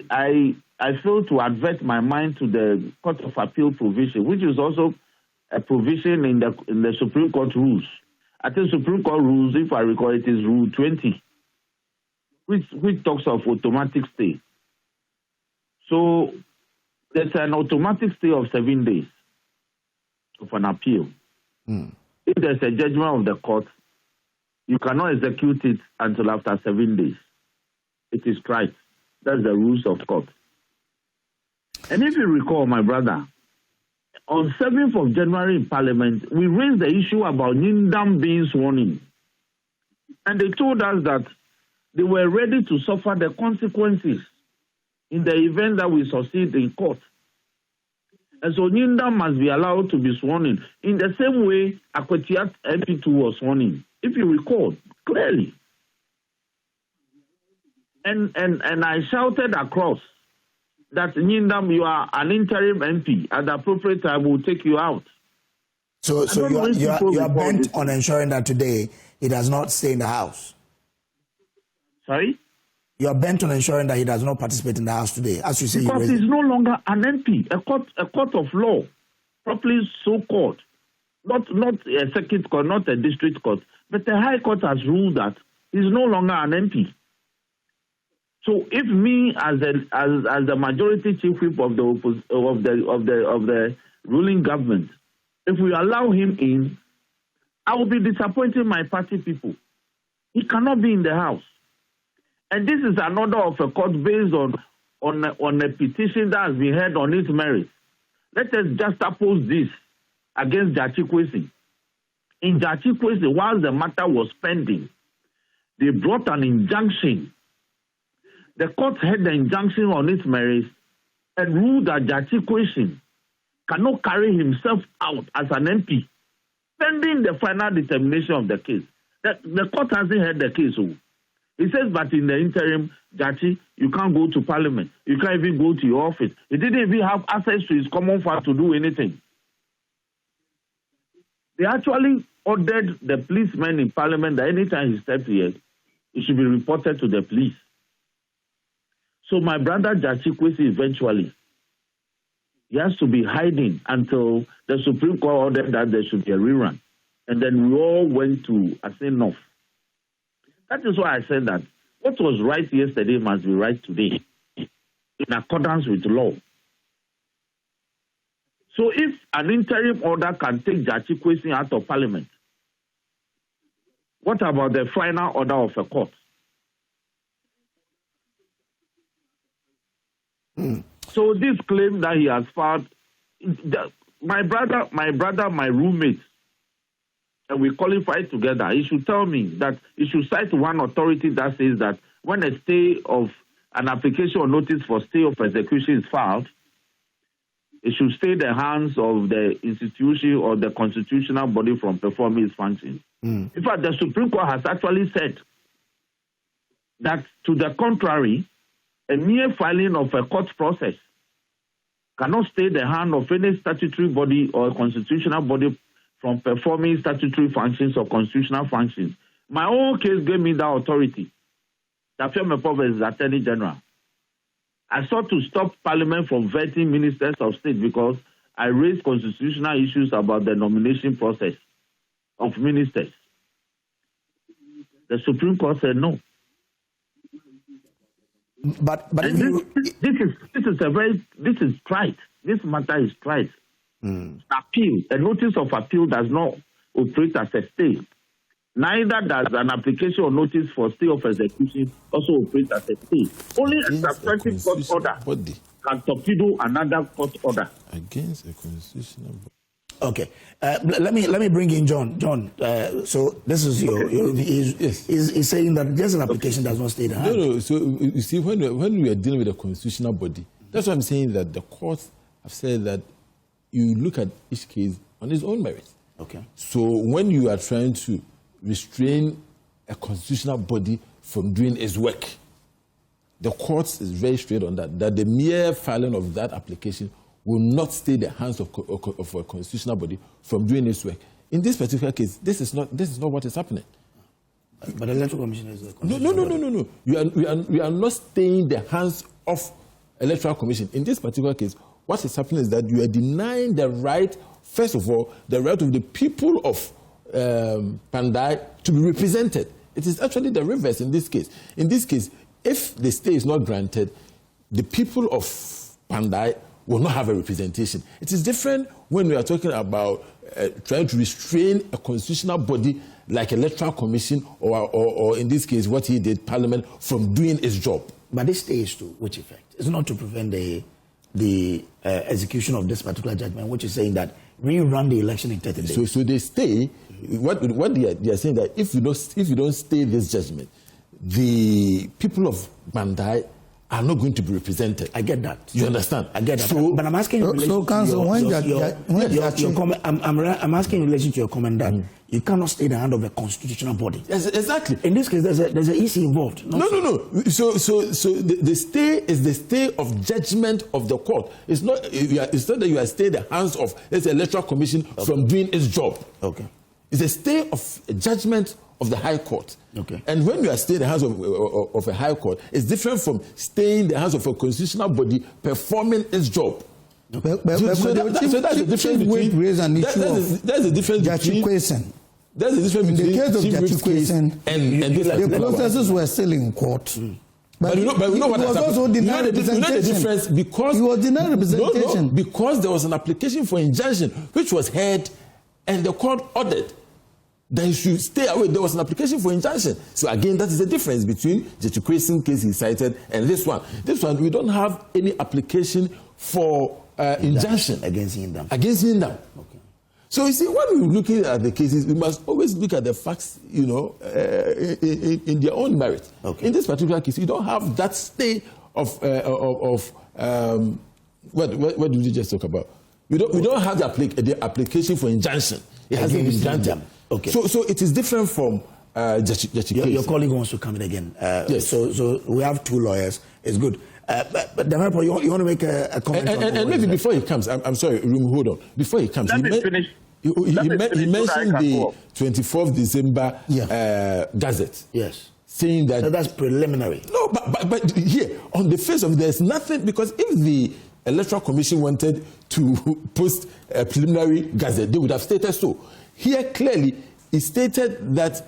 failed to advert my mind to the Court of Appeal provision, which is also a provision in the Supreme Court rules. I think Supreme Court rules, if I recall, it is Rule 20, which talks of automatic stay. So there's an automatic stay of 7 days of an appeal. If there's a judgment of the court, you cannot execute it until after 7 days. It is right. That's the rules of court. And if you recall, my brother, on 7th of January in Parliament, we raised the issue about Nindam being sworn in. And they told us that they were ready to suffer the consequences in the event that we succeed in court. And so Nindam must be allowed to be sworn in the same way Akwetiat MP2 was sworn in, if you recall clearly. And I shouted across that Nindam, you are an interim MP. At the appropriate time, we'll take you out. So you are bent on ensuring that today he does not stay in the House. Sorry? You are bent on ensuring that he does not participate in the House today, as you say. Because he's no longer an MP, a court of law, properly so called, not a circuit court, not a district court, but the High Court has ruled that he's no longer an MP. So if me as the majority chief whip of the ruling government, if we allow him in, I will be disappointing my party people. He cannot be in the House. And this is an order of a court based on a petition that has been heard on its merit. Let us just oppose this against Jachikwesi. In Jachikwesi, while the matter was pending, they brought an injunction. The court heard the injunction on its merits and ruled that Jachikwesi cannot carry himself out as an MP, pending the final determination of the case. The court hasn't heard the case. It says, but in the interim, Jachi, you can't go to Parliament. You can't even go to your office. He didn't even have access to his common fund to do anything. They actually ordered the policeman in Parliament that anytime he steps here, it should be reported to the police. So my brother Chieftaincy eventually, he has to be hiding until the Supreme Court ordered that there should be a rerun. And then we all went to enough. That is why I said that what was right yesterday must be right today, in accordance with law. So if an interim order can take Chieftaincy out of Parliament, what about the final order of a court? So this claim that he has filed, my roommate, and we qualified together, he should tell me that he should cite one authority that says that when a stay of an application or notice for stay of execution is filed, it should stay in the hands of the institution or the constitutional body from performing its functions. In fact, the Supreme Court has actually said that, to the contrary, a mere filing of a court process cannot stay in the hand of any statutory body or constitutional body from performing statutory functions or constitutional functions. My own case gave me that authority. Tafiya Mepova is Attorney General. I sought to stop Parliament from vetting ministers of state because I raised constitutional issues about the nomination process of ministers. The Supreme Court said no. But this is trite. This matter is trite. Appeal. A notice of appeal does not operate as a stay. Neither does an application or notice for stay of execution also operate as a stay. Only a substantive court order can torpedo another court order. Against a constitutional body. Okay, let me bring in John. John, so this is he's saying that just an application does not stay there. No. So you see, when we are dealing with a constitutional body, that's why I'm saying that the courts have said that you look at each case on its own merit. Okay. So when you are trying to restrain a constitutional body from doing its work, the courts is very straight on that the mere filing of that application will not stay in the hands of a constitutional body from doing its work. In this particular case, this is not what is happening. But the Electoral Commission is the No. We are not staying in the hands of Electoral Commission. In this particular case, what is happening is that you are denying the right, first of all, the right of the people of Pandai to be represented. It is actually the reverse in this case. In this case, if the stay is not granted, the people of Pandai will not have a representation. It is different when we are talking about trying to restrain a constitutional body like Electoral Commission or in this case, what he did, Parliament, from doing its job. But this stay is to which effect? It's not to prevent the execution of this particular judgment, which is saying that rerun the election in 30 days. So they stay. What they are saying that if you don't stay this judgment, the people of Bandai are not going to be represented. I get that. You understand? I get that. So, but I'm asking you. So, Council, I'm asking in relation to your comment that you cannot stay in the hand of a constitutional body. Yes, exactly. In this case, there's an EC involved. No. So the stay is the stay of judgment of the court. It's not that you are staying in the hands of the Electoral Commission from doing its job. Okay. It's a stay of a judgment of the High Court. Okay. And when you are staying in the hands of a High Court, it's different from staying in the hands of a constitutional body performing its job. But that's the difference between raise an issue. That's the difference between. That's the difference in the case of Jachikwesen and the processes were still in court. But we know what he was also denied representation. You know the difference because he was denied representation. No, because there was an application for injunction which was heard, and the court ordered that he should stay away. There was an application for injunction. So again, that is the difference between the Chieftaincy case he cited and this one. This one, we don't have any application for injunction against Yindam. Okay. So you see, when we're looking at the cases, we must always look at the facts, in their own merit. Okay. In this particular case, you don't have that stay of what did you just talk about? We don't have the application for injunction. It hasn't been granted. Okay. So it is different from your colleague wants to come in again. Yes. So we have two lawyers. It's good. But Darko, you want to make a comment? And maybe before he comes, I'm sorry, hold on. Before he comes, Let me finish. He mentioned the 24th December Gazette. Yes. Saying that... So that's preliminary. No, but here, on the face of it, there's nothing, because if the Electoral Commission wanted to post a preliminary Gazette, they would have stated so. Here, clearly, it stated that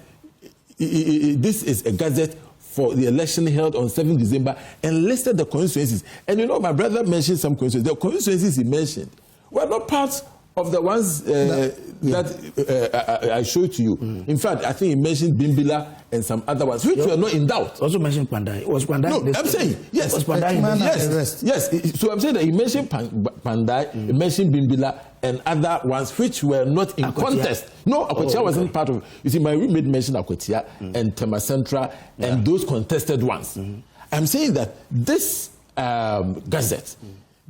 this is a Gazette for the election held on 7th December and listed the constituencies. And you know, my brother mentioned some constituencies. The constituencies he mentioned were not part of the ones that I showed to you. In fact, I think he mentioned Bimbila and some other ones, which were not in doubt. Also mentioned Pandai. Was Pandai? No, I'm saying, yes. Was Pandai? Yes. So I'm saying that he mentioned Pandai, he mentioned Bimbila, and other ones which were not in contest. No, Akwetia wasn't part of it. You see, my roommate mentioned Akwetia and Tema Centra and those contested ones. I'm saying that this Gazette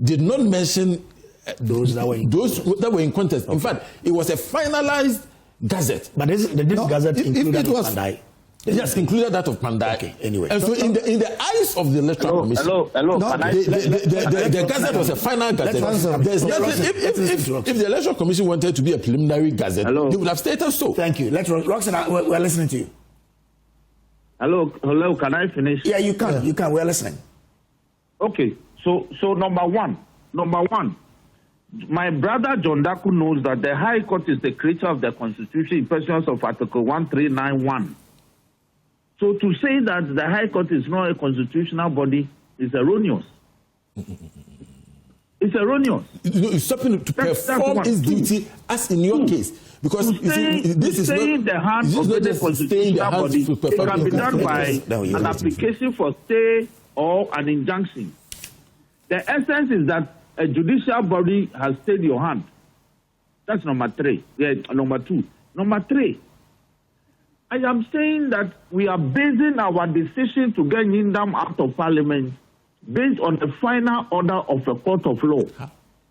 did not mention those that were in contest. In fact, it was a finalized Gazette. But this Gazette included Pandai. Yes, included that of Pandai. Okay, anyway. And so in the eyes of the Electoral Commission, the Gazette was a final Gazette. There's nothing, if the Electoral Commission wanted to be a preliminary Gazette, they would have stated so. Thank you. Roxanne, we're listening to you. Hello, can I finish? Yeah, you can. We're listening. Okay, so number one, my brother John Darko knows that the High Court is the creator of the Constitution in pursuance of Article 1391. So to say that the High Court is not a constitutional body is erroneous. It's erroneous. It's something to perform its duty, as in your case. Because this is not the hands of the constitutional body. It can be done by an application for stay or an injunction. The essence is that a judicial body has stayed your hand. That's number three. Number two. Number three, I am saying that we are basing our decision to get Nyindam out of Parliament based on the final order of a court of law,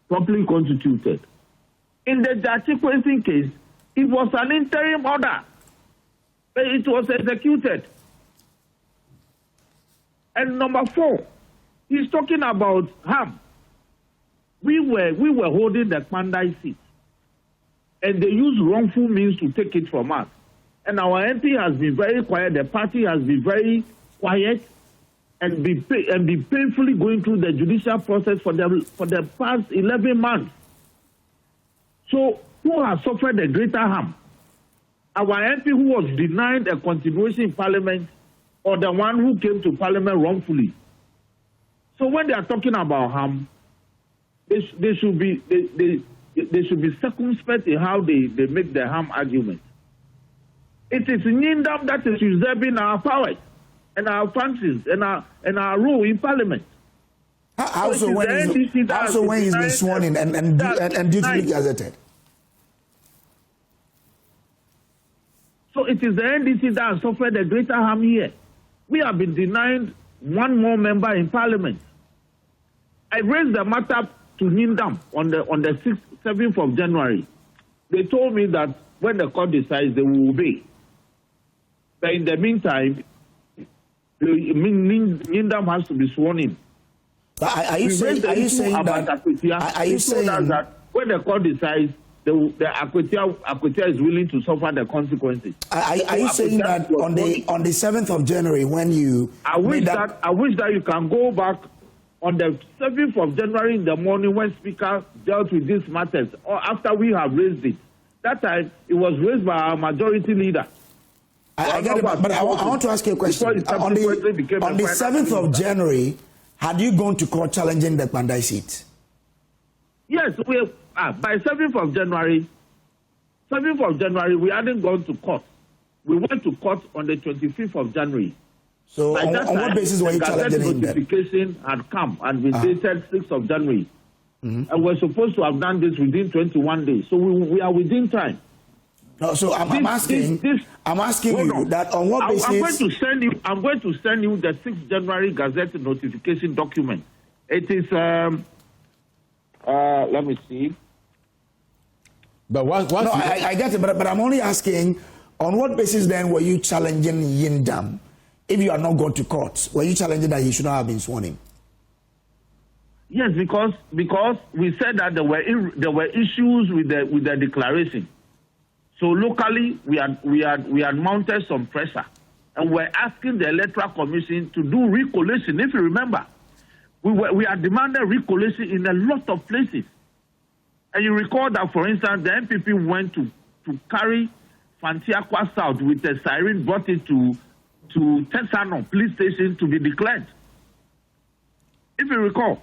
properly constituted. In the Chieftaincy case, it was an interim order. It was executed. And number four, he's talking about harm. We were holding the Pandai seat, and they used wrongful means to take it from us. And our MP has been very quiet. The party has been very quiet, and be painfully going through the judicial process for the past 11 months. So who has suffered a greater harm? Our MP who was denied a continuation in Parliament, or the one who came to Parliament wrongfully? So when they are talking about harm, they should be circumspect in how they make the harm argument. It is Nyindam that is usurping our powers and our functions and our role in Parliament. Also, when he's been sworn in and dutifully gazetted. So it is the NDC that has suffered a greater harm here. We have been denied one more member in Parliament. I raised the matter to Nyindam on the 6th, 7th of January. They told me that when the court decides, they will obey. But in the meantime, Nyindam has to be sworn in. Are you saying that when the court decides, the Akwetia is willing to suffer the consequences? Are you saying that on the 7th of January when you... I wish that you can go back on the 7th of January in the morning when Speaker dealt with these matters, or after we have raised it. That time, it was raised by our majority leader. I get it, but I want to ask you a question. On the 7th of January, had you gone to court challenging the Pandai seat? Yes, by 7th of January, we hadn't gone to court. We went to court on the 25th of January. So on what basis were you challenging him then? The notification had come and been dated 6th of January. And we're supposed to have done this within 21 days. So we are within time. No, so I'm asking you that on what basis... I'm going to send you the 6th January Gazette notification document. It is, let me see. But I get it, but I'm only asking, on what basis then were you challenging Nyindam? If you are not gone to court, were you challenging that he should not have been sworn in? Yes, because we said that there were issues with the declaration. So locally, we had mounted some pressure, and we're asking the Electoral Commission to do recollation. If you remember, we had demanded recollation in a lot of places. And you recall that, for instance, the MPP went to carry Fantiakwa South with a siren, brought it to Tesano police station to be declared. If you recall.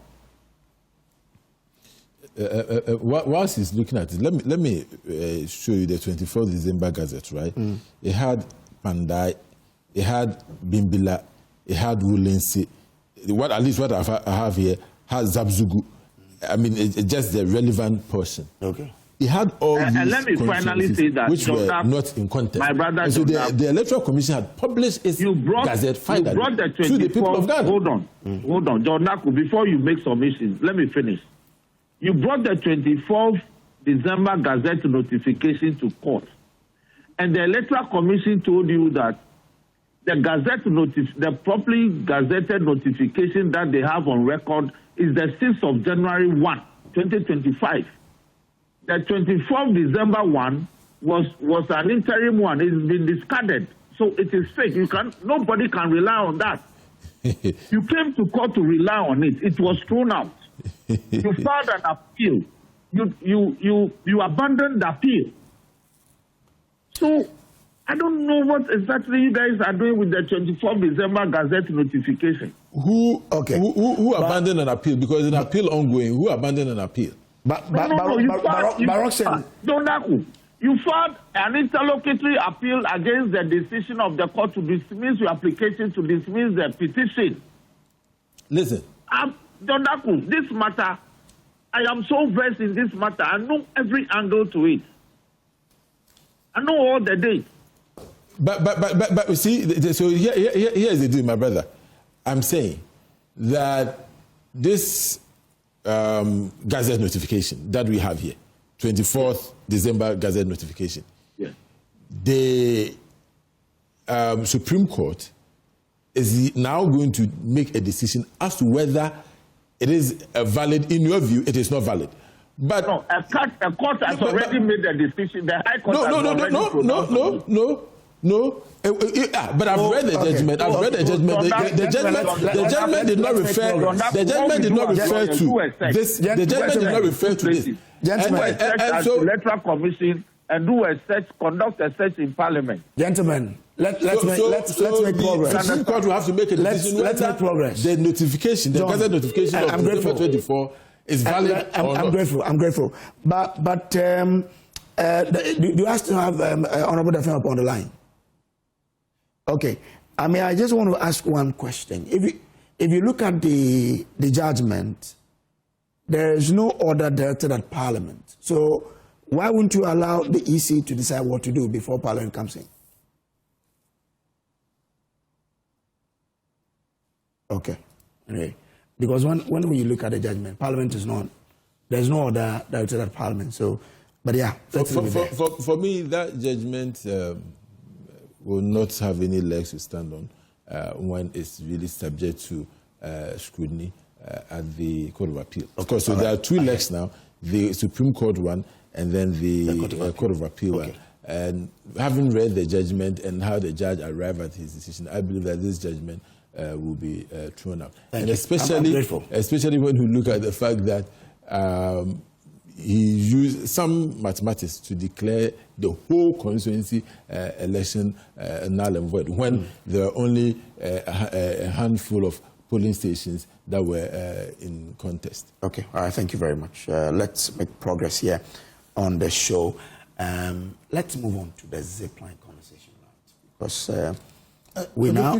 Whilst he's looking at it, let me show you the 24th December Gazette, right? It had Pandai, it had Bimbila, it had Wulensi. At least what I have here has Zabzugu. I mean, it's just the relevant portion. Okay. It had all these and let me finally say that which were not in context. My brother, and so the Electoral Commission had published its Gazette finally to the people of Ghana. Hold on, John Darko, before you make submissions, let me finish. You brought the 24th December Gazette notification to court, and the Electoral Commission told you that the properly gazetted notification that they have on record is the 6th of January 1, 2025. The 24th December one was an interim one. It's been discarded, so it is fake. Nobody can rely on that. You came to court to rely on it. It was thrown out. You filed an appeal. You abandoned the appeal. So I don't know what exactly you guys are doing with the 24th December Gazette notification. Who abandoned an appeal? Because an appeal ongoing. Who abandoned an appeal? You filed an interlocutory appeal against the decision of the court to dismiss your application, to dismiss the petition. Listen. Darko, this matter, I am so versed in this matter. I know every angle to it. I know all the dates. But you see, so here is the deal, my brother. I'm saying that this Gazette notification that we have here, 24th December Gazette notification, yes. The Supreme Court is now going to make a decision as to whether it is valid. In your view, it is not valid. But no, a court has already made a decision. The High Court No. But I've read the judgment. I've read the judgment. The judgment did not refer. The judgment did not refer to this. The judgment did not refer to this. And so, Electoral Commission and conduct a search in Parliament. Gentlemen, let's make progress. The Supreme Court will have to make a decision. Let's make progress. The notification, the Gazette notification of December 24 is valid. I'm grateful. But do you still have Honorable Defendant on the line? Okay. I mean, I just want to ask one question. If you look at the judgment, there is no order directed at Parliament. So why wouldn't you allow the EC to decide what to do before Parliament comes in? Okay. Anyway, because when you look at the judgment, Parliament is not, there's no order directed at Parliament. So, but yeah. For me, that judgment will not have any legs to stand on when it's really subject to scrutiny at the Court of Appeal. Of course, so there are two legs now, the Supreme Court one and then the Court of Appeal one. And having read the judgment and how the judge arrived at his decision, I believe that this judgment will be thrown out. Thank and you. especially when you look at the fact that he used some mathematics to declare the whole constituency election null and void when there are only a handful of polling stations that were in contest. Okay, all right, thank you very much. Let's make progress here on the show. Let's move on to the Zipline conversation now, because we now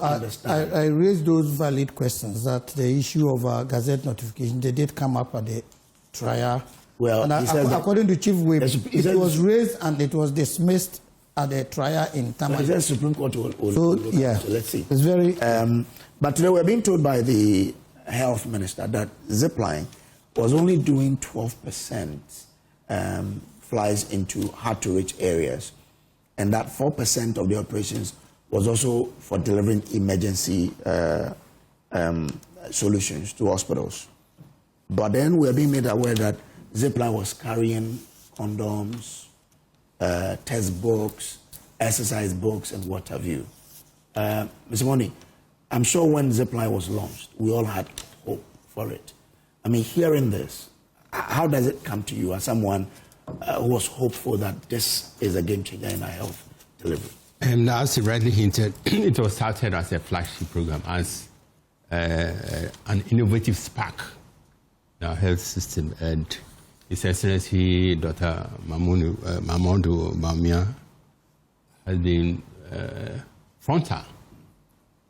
understand. I raised those valid questions that the issue of Gazette notification, they did come up at the trial. Well, and according to Chief Whip, it was raised and it was dismissed at the trial in Tamale. The Supreme Court will so let's see. It's very. But today we're being told by the Health Minister that Zipline was only doing 12% flies into hard-to-reach areas, and that 4% of the operations was also for delivering emergency solutions to hospitals. But then we're being made aware that Zipline was carrying condoms, textbooks, exercise books, and what have you. Mr. Moni, I'm sure when Zipline was launched, we all had hope for it. I mean, hearing this, how does it come to you as someone who was hopeful that this is a game changer in our health delivery? As you rightly hinted, it was started as a flagship program, as an innovative spark in our health system. And His Excellency Dr. Mamadou Bawumia has been frontal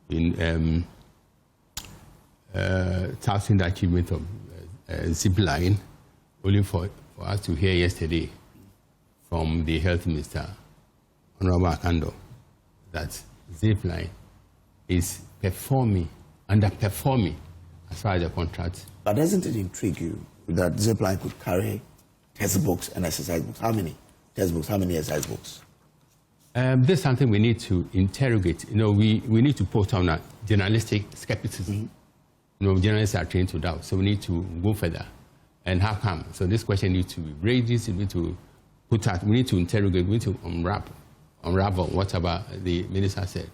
in touting the achievement of Zipline, only for us to hear yesterday from the Health Minister, Honorable Akando, that Zipline is underperforming as far as the contract. But doesn't it intrigue you that Zipline could carry textbooks and exercise books? How many textbooks, how many exercise books? This is something we need to interrogate. We need to put on a journalistic skepticism. Journalists are trained to doubt, so we need to go further. And how come? So this question needs to be raised, we need to put out, we need to interrogate, we need to unravel whatever the minister said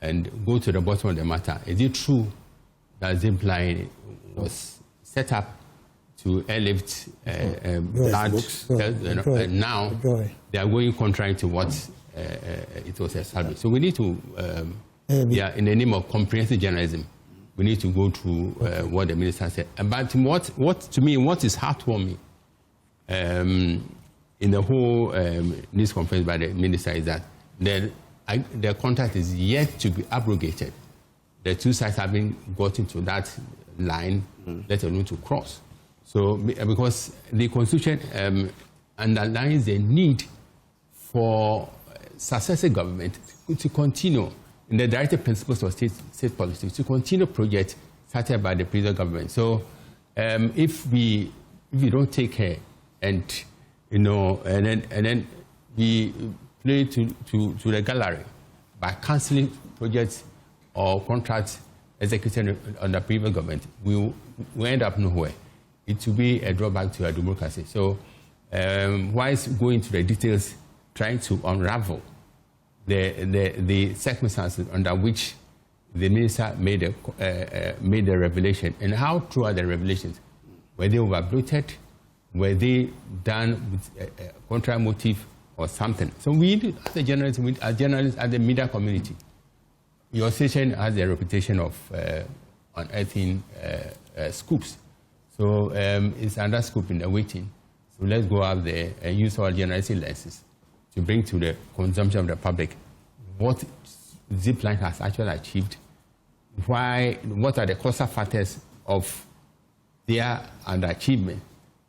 and go to the bottom of the matter. Is it true that Zipline was set up to airlift blood? Now they are going contrary to what it was established. So we need to, in the name of comprehensive journalism, we need to go through what the minister said. But what to me, what is heartwarming in the whole news conference by the minister is that the contract is yet to be abrogated. The two sides haven't gotten to that line, let alone to cross. So, because the Constitution underlines the need for successive government to continue in the directive principles of state policy, to continue projects started by the previous government. So, if we don't take care and then we play to the gallery by cancelling projects or contracts executed on the previous government, we end up nowhere. It will be a drawback to our democracy. So, whilst going into the details, trying to unravel the circumstances under which the minister made the revelation, and how true are the revelations? Were they overbloated? Were they done with a contrary motive or something? So we, as a journalist, as the media community, your station has a reputation of unearthing scoops. So it's under scoop in the waiting. So let's go out there and use our journalistic lenses to bring to the consumption of the public what Zipline has actually achieved, what are the causal factors of their underachievement,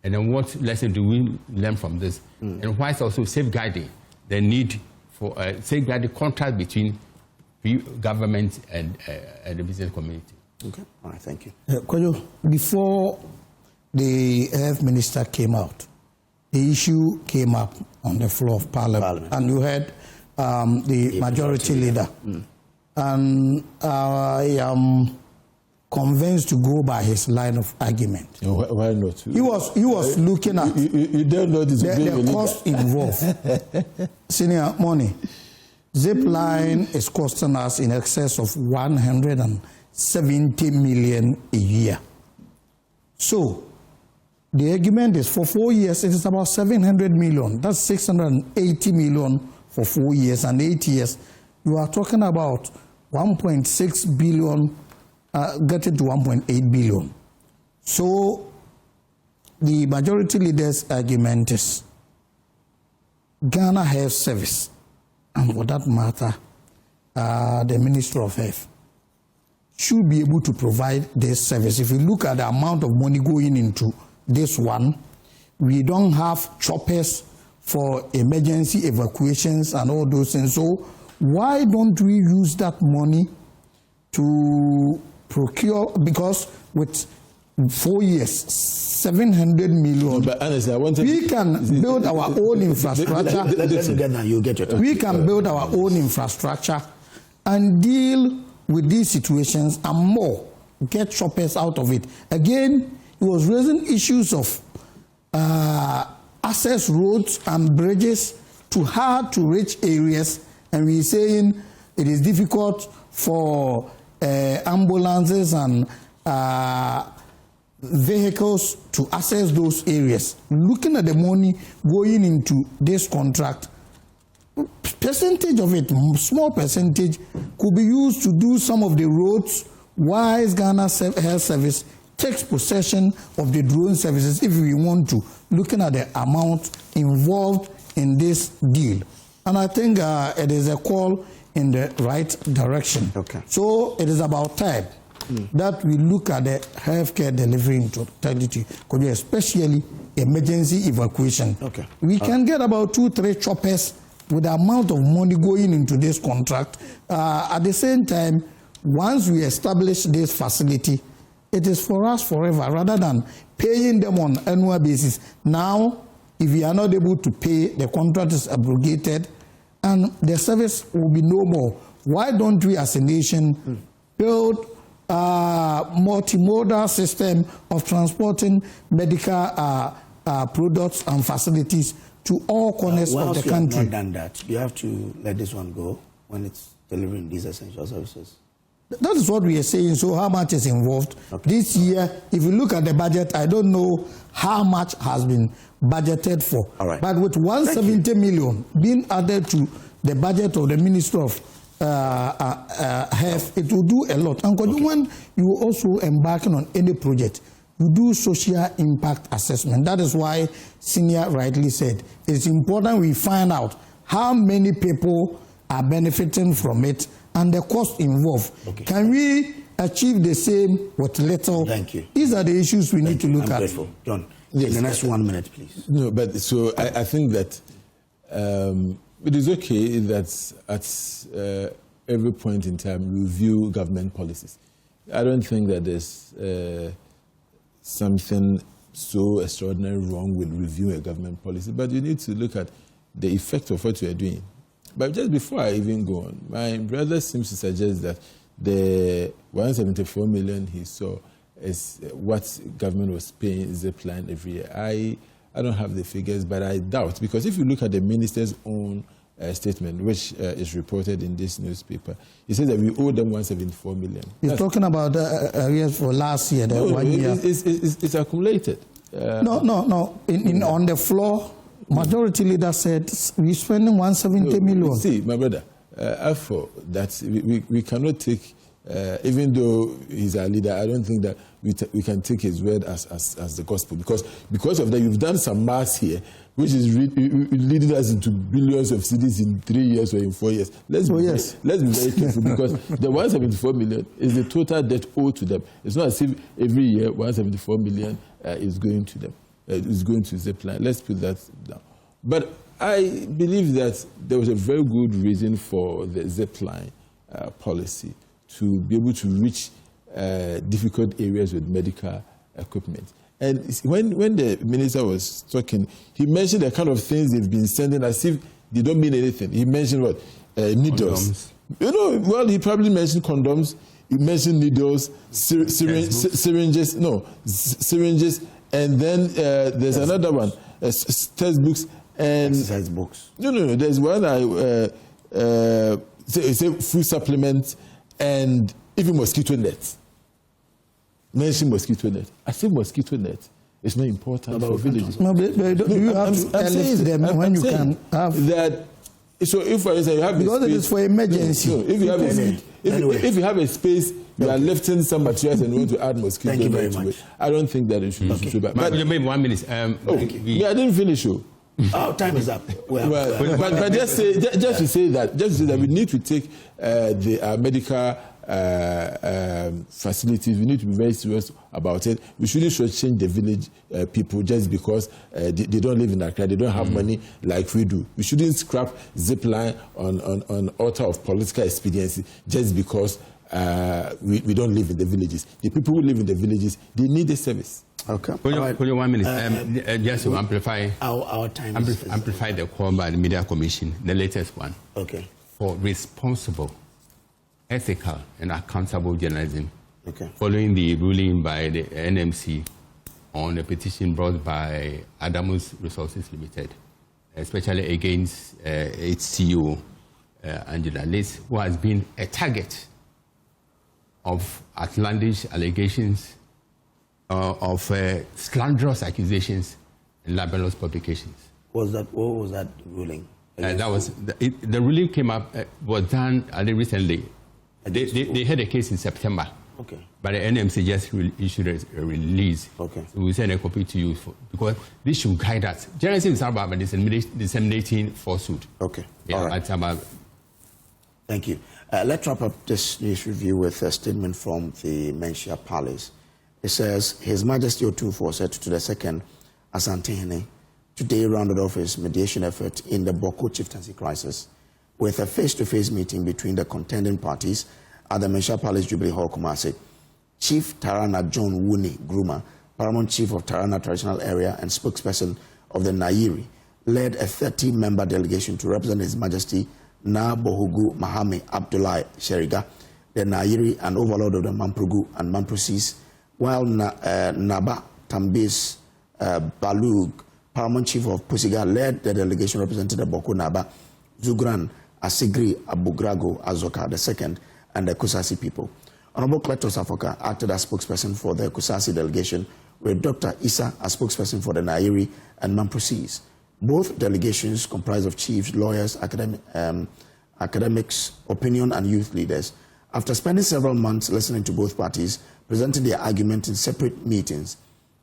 and then what lesson do we learn from this, and why it's also safeguarding the need for safeguarding contract between government and the business community. Okay, all right, thank you. Kojo, before the health minister came out, the issue came up on the floor of Parliament. And you heard the majority leader. And I am convinced to go by his line of argument. Why not? He was looking at you don't know this the cost involved. Senior money. Zipline is costing us in excess of 170 million a year. So, the argument is for 4 years, it is about 700 million. That's 680 million for 4 years, and 8 years. You are talking about 1.6 billion, getting to 1.8 billion. So, the majority leader's argument is Ghana Health Service, and for that matter, the Minister of Health, should be able to provide this service. If you look at the amount of money going into this one, we don't have choppers for emergency evacuations and all those things. So why don't we use that money to procure, because with 4 years, 700 million, but honestly, we can build our own infrastructure. We can build our own infrastructure and deal with these situations and more, get choppers out of it. Again, he was raising issues of access roads and bridges to hard-to-reach areas, and we're saying it is difficult for ambulances and vehicles to access those areas. Looking at the money going into this contract, percentage of it, small percentage, could be used to do some of the roads while Ghana Health Service takes possession of the drone services if we want to, looking at the amount involved in this deal. And I think it is a call in the right direction. Okay. So it is about time that we look at the healthcare delivery in totality, especially emergency evacuation. Okay. We can get about 2-3 choppers with the amount of money going into this contract. At the same time, once we establish this facility, it is for us forever, rather than paying them on annual basis. Now, if we are not able to pay, the contract is abrogated, and the service will be no more. Why don't we, as a nation, build a multimodal system of transporting medical products and facilities to all corners of the country? Have not done that. You have to let this one go when it's delivering these essential services. That is what we are saying. So how much is involved? Okay. This year, if you look at the budget, I don't know how much has been budgeted for. All right. But with 170 million being added to the budget of the Ministry of Health, it will do a lot. And when you also embarking on any project, you do social impact assessment. That is why Senior rightly said it's important we find out how many people are benefiting from it and the cost involved. Okay. Can we achieve the same with little? Thank you. These are the issues we need to look I'm at. grateful. John, Yes. in the next 1 minute, please. No, but so I think that it is okay that at every point in time review government policies. I don't think that there's something so extraordinary wrong with reviewing a government policy, but you need to look at the effect of what you are doing. But just before I even go on, my brother seems to suggest that the 174 million he saw is what government was paying Zipline every year. I don't have the figures, but I doubt, because if you look at the minister's own statement, which is reported in this newspaper, he says that we owe them 174 million. You're talking about areas for last year, no, 1 year. It's accumulated. No. On the floor, majority leader said we're spending 170 million. See, my brother, for that, we cannot take, even though he's our leader, I don't think that we can take his word as the gospel. Because of that, you've done some maths here, which is leading us into billions of cedis in 3 years or in 4 years. Let's be very careful, because the 174 million is the total debt owed to them. It's not as if every year 174 million is going to them. Is going to Zipline. Let's put that down. But I believe that there was a very good reason for the Zipline policy to be able to reach difficult areas with medical equipment. And when the minister was talking, he mentioned the kind of things they've been sending as if they don't mean anything. He mentioned what? Needles. Condoms. Well, he probably mentioned condoms. He mentioned needles, syringes. No, syringes. And then there's another one, textbooks and exercise books. No. There's one say food supplements and even mosquito nets. Mention mosquito net. I say mosquito net. It's not important for villages. No, but do you have to elevate them when you can have that? So if, for instance, you have because a space, it is for emergency. No, if you have if you have a space, you are lifting some materials and you want to add mosquito Thank you very net to much. it. I don't think that it should be so bad. But maybe 1 minute. I didn't finish. Oh, time is up. But just to say that we need to take the medical facilities. We need to be very serious about it. We shouldn't shortchange the village people just because they don't live in Accra, they don't have money like we do. We shouldn't scrap Zipline on altar of political expediency just because we don't live in the villages. The people who live in the villages, they need the service. Okay. Hold on 1 minute. Just to amplify our time. Amplify the call by the Media Commission, the latest one. Okay. For responsible, ethical, and accountable journalism. Okay. Following the ruling by the NMC on a petition brought by Adamus Resources Limited, especially against its CEO, Angela Liz, who has been a target of outlandish allegations, of slanderous accusations and libelous publications. What was that ruling? That was the ruling came up, was done recently. They had a case in September. Okay. But the NMC just issued a release. Okay. So we send a copy to you because this should guide us. Generally, it's about disseminating falsehood. Okay. Yeah, all right. Thank you. Let's wrap up this news review with a statement from the Menchia Palace. It says, His Majesty Otufor said to the second Asantehene today rounded off his mediation effort in the Boko Chieftaincy crisis with a face-to-face meeting between the contending parties at the Menchia Palace Jubilee Hall, Kumasi. Chief Tarana John Wuni Gruma, Paramount Chief of Tarana Traditional Area and spokesperson of the Nairi, led a 30-member delegation to represent His Majesty Na Bohugu Mahame Abdullahi Sheriga, the Nairi and overlord of the Mamprugu and Mamprosis, while Naba Tambis Balug, Paramount Chief of Pusiga, led the delegation representing the Boko Naba, Zugran Asigri Abugrago Azoka II, and the Kusasi people. Honorable Kletos Afoka acted as spokesperson for the Kusasi delegation, with Dr. Issa as spokesperson for the Nairi and Mamprosis. Both delegations comprise of chiefs, lawyers, academics, opinion and youth leaders. After spending several months listening to both parties, presenting their argument in separate meetings,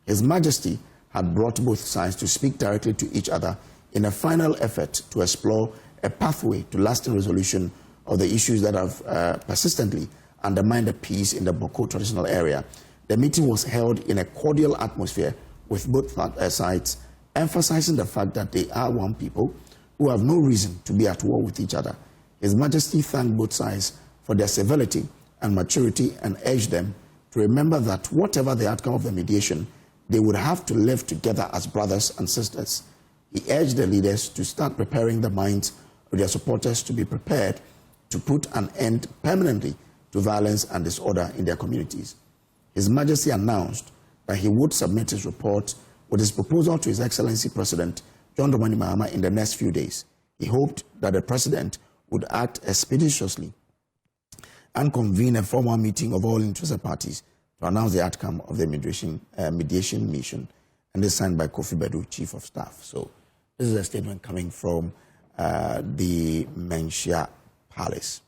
His Majesty had brought both sides to speak directly to each other in a final effort to explore a pathway to lasting resolution of the issues that have persistently undermined the peace in the Boko traditional area. The meeting was held in a cordial atmosphere with both sides, emphasizing the fact that they are one people who have no reason to be at war with each other. His Majesty thanked both sides for their civility and maturity and urged them to remember that whatever the outcome of the mediation, they would have to live together as brothers and sisters. He urged the leaders to start preparing the minds of their supporters to be prepared to put an end permanently to violence and disorder in their communities. His Majesty announced that he would submit his report with his proposal to His Excellency President John Dramani Mahama in the next few days. He hoped that the President would act expeditiously and convene a formal meeting of all interested parties to announce the outcome of the mediation mission, and this signed by Kofi Bedu, Chief of Staff. So this is a statement coming from the Menchia Palace.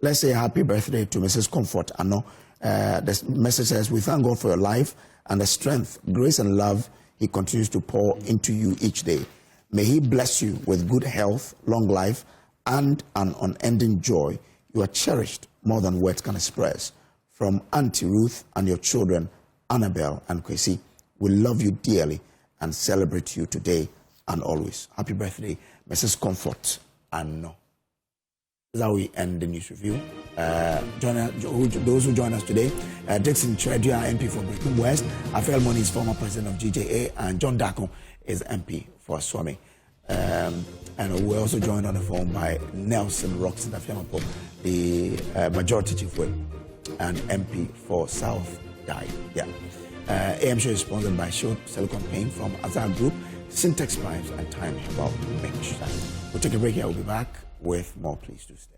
Let's say happy birthday to Mrs. Comfort Ano. The message says, we thank God for your life and the strength, grace and love He continues to pour into you each day. May He bless you with good health, long life, and an unending joy. You are cherished more than words can express. From Auntie Ruth and your children, Annabelle and Kwesi, we love you dearly and celebrate you today and always. Happy birthday, Mrs. Comfort Ano. This is how we end the news review. Those who join us today, Dixon Chredua, MP for Britain West, Afel Moni is former president of GJA, and John Darko is MP for Swami. And we're also joined on the phone by Nelson Roxon Afiamapo, the majority chief whip and MP for South Dai. Yeah. AM show is sponsored by Shield Silicon Paint from Azar Group, Syntex Pipes, and Time Herbal Mix. We'll take a break here. We'll be back with more. Please do stay.